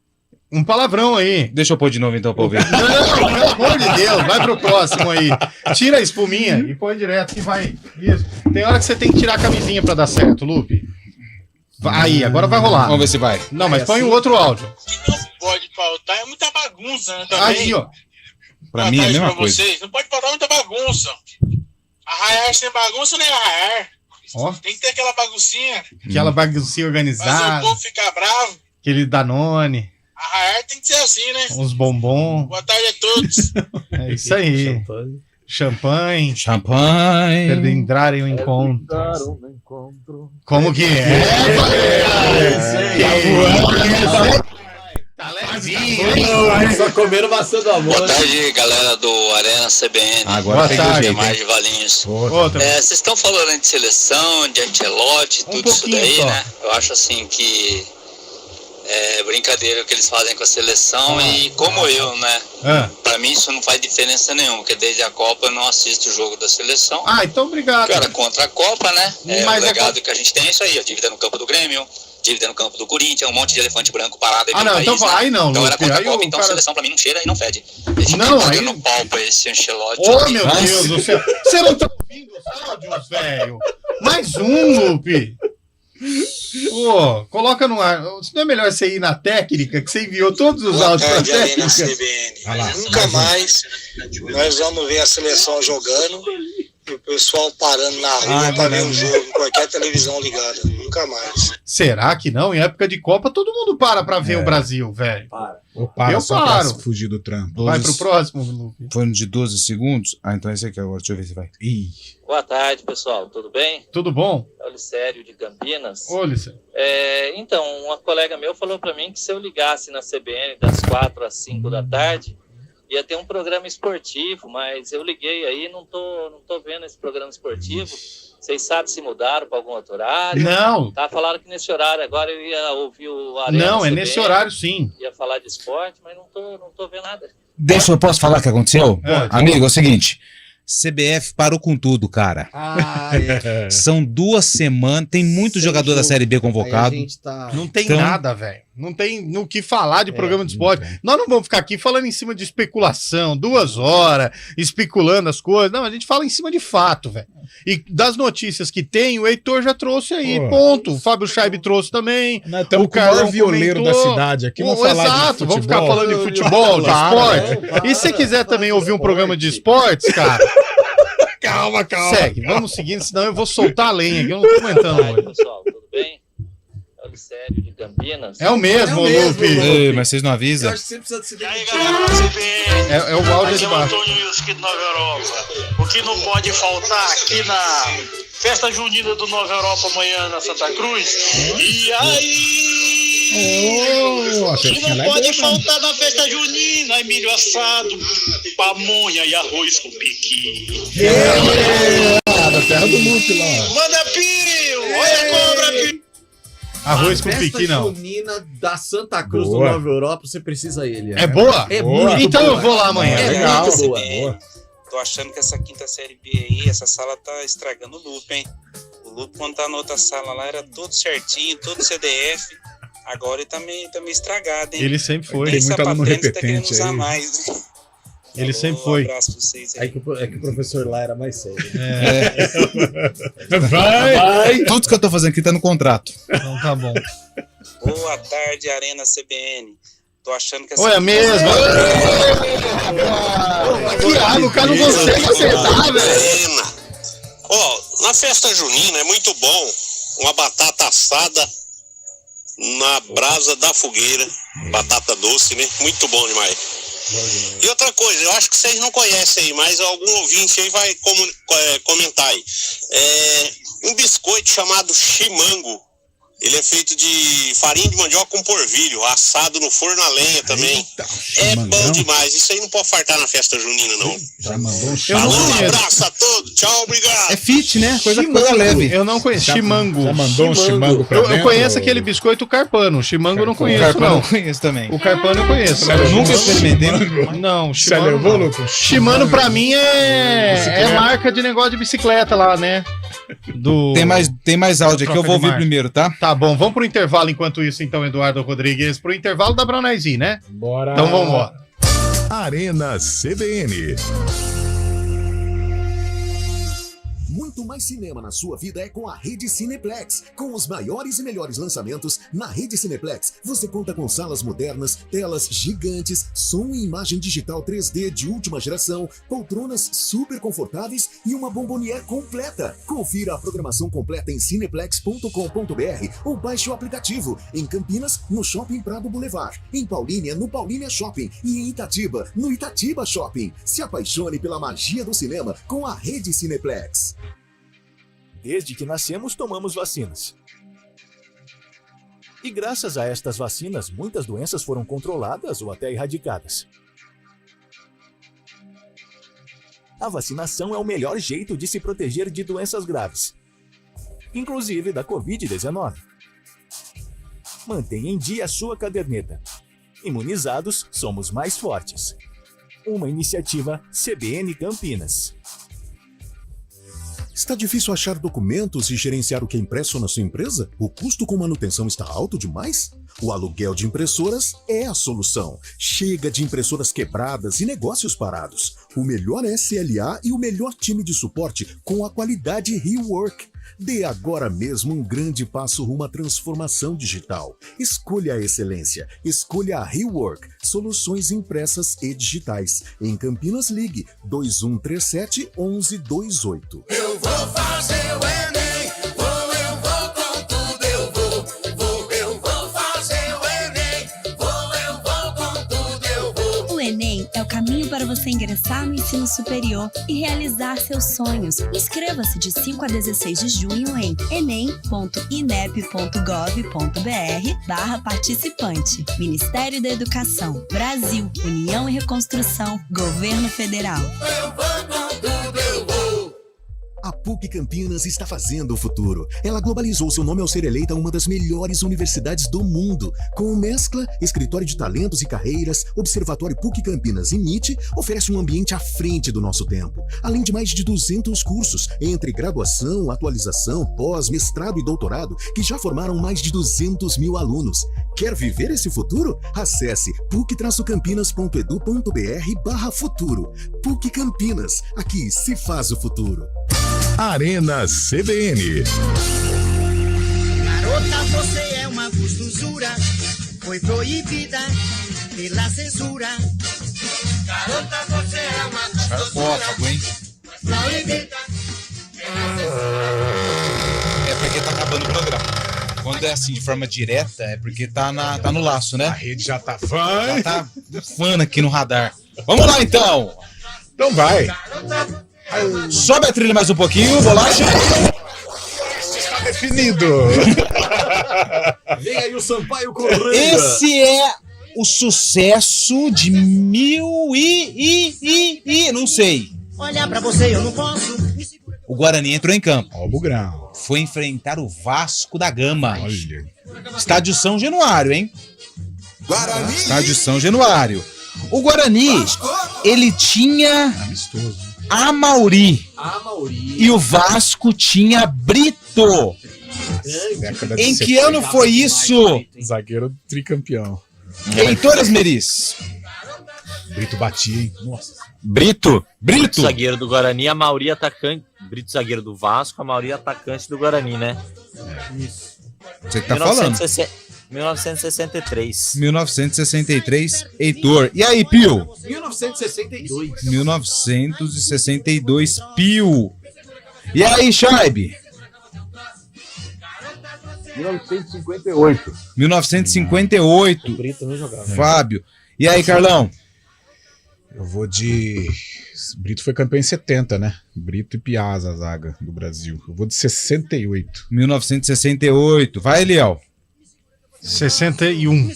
Um palavrão aí. Deixa eu pôr de novo então pra ouvir. Não, pelo amor de Deus, vai pro próximo aí. Tira a espuminha e põe direto que vai. Isso. Tem hora que você tem que tirar a camisinha pra dar certo, Lupe. Aí, agora vai rolar. Vamos ver se vai. Não, mas põe o outro áudio. Não pode faltar, é muita bagunça, né? Também. Aí, ó. Pra mim é a mesma coisa. Vocês. Não pode faltar muita bagunça. Arraiar sem bagunça nem arraiar. Ó. Tem que ter aquela baguncinha. Aquela baguncinha Fazer o organizada. povo ficar bravo. Aquele Danone. Arraiar tem que ser assim, né? Uns bombons. Boa tarde a todos. É isso aí. Champanhe. Champanhe. Entrarem o encontro. Como que é? Tá levinho. Só comeram maçã do amor. Boa tarde, galera do Arena CBN. Boa tarde. Mais de Valinhos. Outra. Vocês estão falando de seleção, de Ancelotti, tudo isso daí, só. né? Eu acho assim que é brincadeira o que eles fazem com a seleção e como eu, né? Pra mim isso não faz diferença nenhuma, porque desde a Copa eu não assisto o jogo da seleção. Então obrigado. Cara, contra a Copa, né? Mas o legado que a gente tem é isso aí, a dívida no campo do Grêmio, dívida no campo do Corinthians, um monte de elefante branco parado aí pelo país, então né? aí não, Então era Lupe, contra a aí Copa, o então cara... a seleção pra mim não cheira e não fede. Eles Não, ficam aí... pagando pau pra esse Ancelotti. Oh, meu Deus do céu. Você não tá ouvindo os áudios, velho? Mais um, Lupe. Pô, coloca no ar. Não é melhor você ir na técnica, que você enviou todos os áudios pra técnica? Nunca mais nós vamos ver a seleção jogando e o pessoal parando na rua pra ver o jogo em qualquer televisão ligada. Nunca mais. Será que não? Em época de Copa, todo mundo para ver o Brasil, velho. Eu só paro. pra fugir do trampo. Vai pro próximo, Lupe. Foi de 12 segundos? Então esse aqui agora. Deixa eu ver se vai. Boa tarde, pessoal. Tudo bem? Tudo bom? É o Licério de Campinas. Ô, Licério. Então, uma colega meu falou pra mim que se eu ligasse na CBN das 4 às 5 da tarde, ia ter um programa esportivo, mas eu liguei aí, não tô vendo esse programa esportivo. Vocês sabem se mudaram para algum outro horário? Não. Falaram que nesse horário agora eu ia ouvir o Arena Não, é CBN, nesse horário sim. Ia falar de esporte, mas não tô vendo nada. Eu posso falar o que aconteceu? Amigo, é o seguinte. CBF parou com tudo, cara. São 2 semanas, tem muito jogador da Série B convocado. Não tem nada, velho. Não tem no que falar de programa de esporte. Nós não vamos ficar aqui falando em cima de especulação, 2 horas, especulando as coisas. Não, a gente fala em cima de fato, velho. E das notícias que tem, o Heitor já trouxe aí, ponto. O Fábio Scheib trouxe também. Nós estamos com o maior violeiro da cidade aqui. Vamos falar exato, de vamos ficar falando de futebol, de esporte. E se você quiser também ouvir um programa de esportes, cara... Calma. Segue, vamos seguindo, senão eu vou soltar a lenha aqui. Eu não tô aguentando. Aí, pessoal, tudo bem? É o Licério de Campinas. É o mesmo, Lupe. Mas vocês não avisam? Eu acho que você precisa se E aí, galera do CBN? É o áudio de Aqui é o baixo. Antônio Wilski de Nova Europa. O que não pode faltar aqui na festa junina do Nova Europa amanhã na Santa Cruz. E aí... a o que festinha não lá é pode boa, faltar na festa junina é milho assado, pamonha e arroz com piqui. Da terra do Lupe lá. Manda Pio! Olha a cobra, Pio! Arroz com piqui, não. Festa junina da Santa Cruz Boa. do Nova Europa, você precisa ele. É boa? É Boa. muito Então boa. eu vou lá amanhã. É Legal. muito boa. Boa. Tô achando que essa quinta série B aí, essa sala tá estragando o Lupe, hein? O Lupe, quando tá na outra sala lá, era tudo certinho, todo CDF. Agora ele tá meio estragado, hein? Ele sempre foi. Tem Tem muito aluno sapatênis, tá querendo repetente usar aí. mais. Ele sempre foi. abraço pra vocês aí. É que o professor lá era mais sério. Vai! Tudo que eu tô fazendo aqui tá no contrato. Então tá bom. Boa tarde, Arena CBN. Tô achando que essa... Olha mesmo. Que o cara não consegue acertar, velho. Arena. Ó, na festa junina é muito bom uma batata assada na brasa da fogueira. Batata doce, né? Muito bom demais. E outra coisa, eu acho que vocês não conhecem aí, mas algum ouvinte aí vai comentar aí. Um biscoito chamado chimango. Ele é feito de farinha de mandioca com porvilho, assado no forno a lenha também. É bom demais. Isso aí não pode faltar na festa junina, não. Já mandou um Falou, um abraço a todos. Tchau, obrigado. É fit, né? Coisa leve. Eu não conheço. Chimango. Já mandou um chimango pra Eu dentro? conheço aquele biscoito carpano. Chimango eu não conheço, O carpano não. eu conheço também. O carpano eu conheço. Eu nunca experimentei. Não, Você Shimano levou, não. Lucas? Shimano pra mim é marca de negócio de bicicleta lá, né? Tem mais áudio aqui, eu vou ouvir primeiro, tá? Tá bom, vamos pro intervalo enquanto isso, então, Eduardo Rodrigues. Pro intervalo da Brunaizinho, né? Bora. Então vamos embora. Arena CBN. Muito mais cinema na sua vida é com a Rede Cineplex. Com os maiores e melhores lançamentos, na Rede Cineplex você conta com salas modernas, telas gigantes, som e imagem digital 3D de última geração, poltronas super confortáveis e uma bombonière completa. Confira a programação completa em cineplex.com.br ou baixe o aplicativo. Em Campinas, no Shopping Prado Boulevard. Em Paulínia, no Paulínia Shopping. E em Itatiba, no Itatiba Shopping. Se apaixone pela magia do cinema com a Rede Cineplex. Desde que nascemos, tomamos vacinas. E graças a estas vacinas, muitas doenças foram controladas ou até erradicadas. A vacinação é o melhor jeito de se proteger de doenças graves, inclusive da Covid-19. Mantenha em dia a sua caderneta. Imunizados, somos mais fortes. Uma iniciativa CBN Campinas. Está difícil achar documentos e gerenciar o que é impresso na sua empresa? O custo com manutenção está alto demais? O aluguel de impressoras é a solução. Chega de impressoras quebradas e negócios parados. O melhor SLA e o melhor time de suporte com a qualidade Rework. Dê agora mesmo um grande passo rumo à transformação digital. Escolha a excelência. Escolha a Rework. Soluções impressas e digitais. Em Campinas, ligue 2137-1128. Eu vou fazer o Enem, eu vou com tudo, eu vou fazer o Enem, eu vou com tudo, eu vou. O Enem é o caminho para você ingressar no ensino superior e realizar seus sonhos. Inscreva-se de 5 a 16 de junho em enem.inep.gov.br/participante. Ministério da Educação, Brasil, União e Reconstrução, Governo Federal. Eu vou com tudo, eu vou. A PUC Campinas está fazendo o futuro. Ela globalizou seu nome ao ser eleita uma das melhores universidades do mundo. Com mescla, escritório de talentos e carreiras, Observatório PUC Campinas e MIT oferece um ambiente à frente do nosso tempo. Além de mais de 200 cursos, entre graduação, atualização, pós, mestrado e doutorado, que já formaram mais de 200 mil alunos. Quer viver esse futuro? Acesse puc-campinas.edu.br/futuro. PUC Campinas, aqui se faz o futuro. Arena CBN. Garota, você é uma gostosura, foi proibida pela censura. Garota, você é uma gostosura, proibida. É porque tá acabando o programa. Quando é assim de forma direta, é porque tá no laço, né? A rede já tá Já tá fã aqui no radar. Vamos lá então! Então vai! Sobe a trilha mais um pouquinho, Bolacha. Está definido! Vem aí o Sampaio Correia. Esse é o sucesso de não sei. Olhar pra você eu não posso. O Guarani entrou em campo. Ó o Bugrão. Foi enfrentar o Vasco da Gama. Olha. Estádio São Januário, hein? Guarani. Estádio São Januário. O Guarani, ele tinha Amauri. E o Vasco tinha Brito. Em que ano foi isso? Zagueiro tricampeão. Heitor Asmeris. Brito batia, hein? Nossa. Brito. Zagueiro do Guarani, a maioria atacante. Brito, zagueiro do Vasco, a maioria atacante do Guarani, né? Isso. Você que tá falando. 1963. 1963, Heitor. E aí, Pio? 1962. 1962, Pio. E aí, Chaib? 1958. 1958. Brito não jogava. Fábio. E aí, Carlão? Eu vou de... Brito foi campeão em 70, né? Brito e Piazza, a zaga do Brasil. Eu vou de 68. 1968. Vai, Eliel. 61.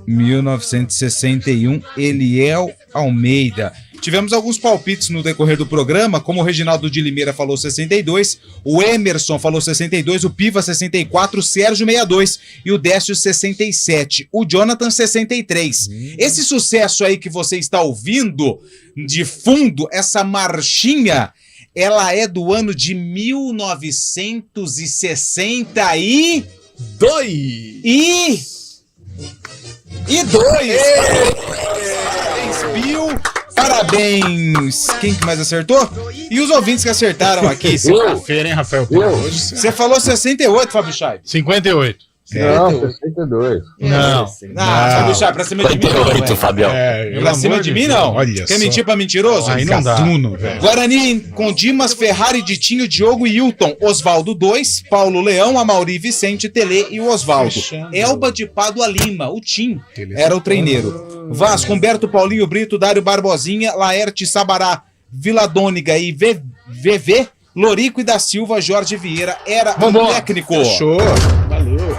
1961, Eliel Almeida. Tivemos alguns palpites no decorrer do programa, como o Reginaldo de Limeira falou 62, o Emerson falou 62, o Piva 64, o Sérgio 62 e o Décio 67, o Jonathan 63. Esse sucesso aí que você está ouvindo de fundo, essa marchinha, ela é do ano de 1962. Parabéns! Quem que mais acertou? E os ouvintes que acertaram aqui. Segunda-feira, hein, Rafael? Você falou 68, Fábio Chaib? 58. Não, 62. Não, Fábio Chaib, pra cima de mim não. 58, Fabião. Pra cima de mim não. Olha Quer só. mentir pra mentiroso? Aí não dá. Velho. Guarani com Dimas, Ferrari, Ditinho, Diogo e Hilton, Osvaldo 2, Paulo Leão, Amauri, Vicente, Tele e o Osvaldo. Fechando. Elba de Pádua Lima, o Tim, era o treineiro. Vasco, Humberto, Paulinho, Brito, Dário Barbosinha, Laerte, Sabará, Viladônica e VV, Lorico e da Silva, Jorge Vieira era o técnico. Fechou.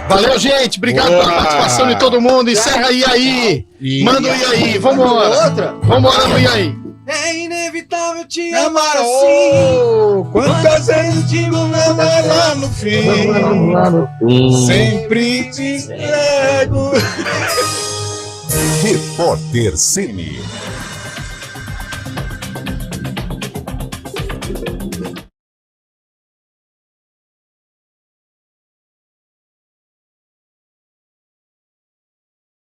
Valeu, gente. Obrigado Boa. pela participação de todo mundo. Encerra aí, aí. E- Manda o aí. Vambora. Vambora no aí. É inevitável te amar Amar assim. quantas vezes digo não, mas lá no fim sempre te entrego. Repórter Ceni.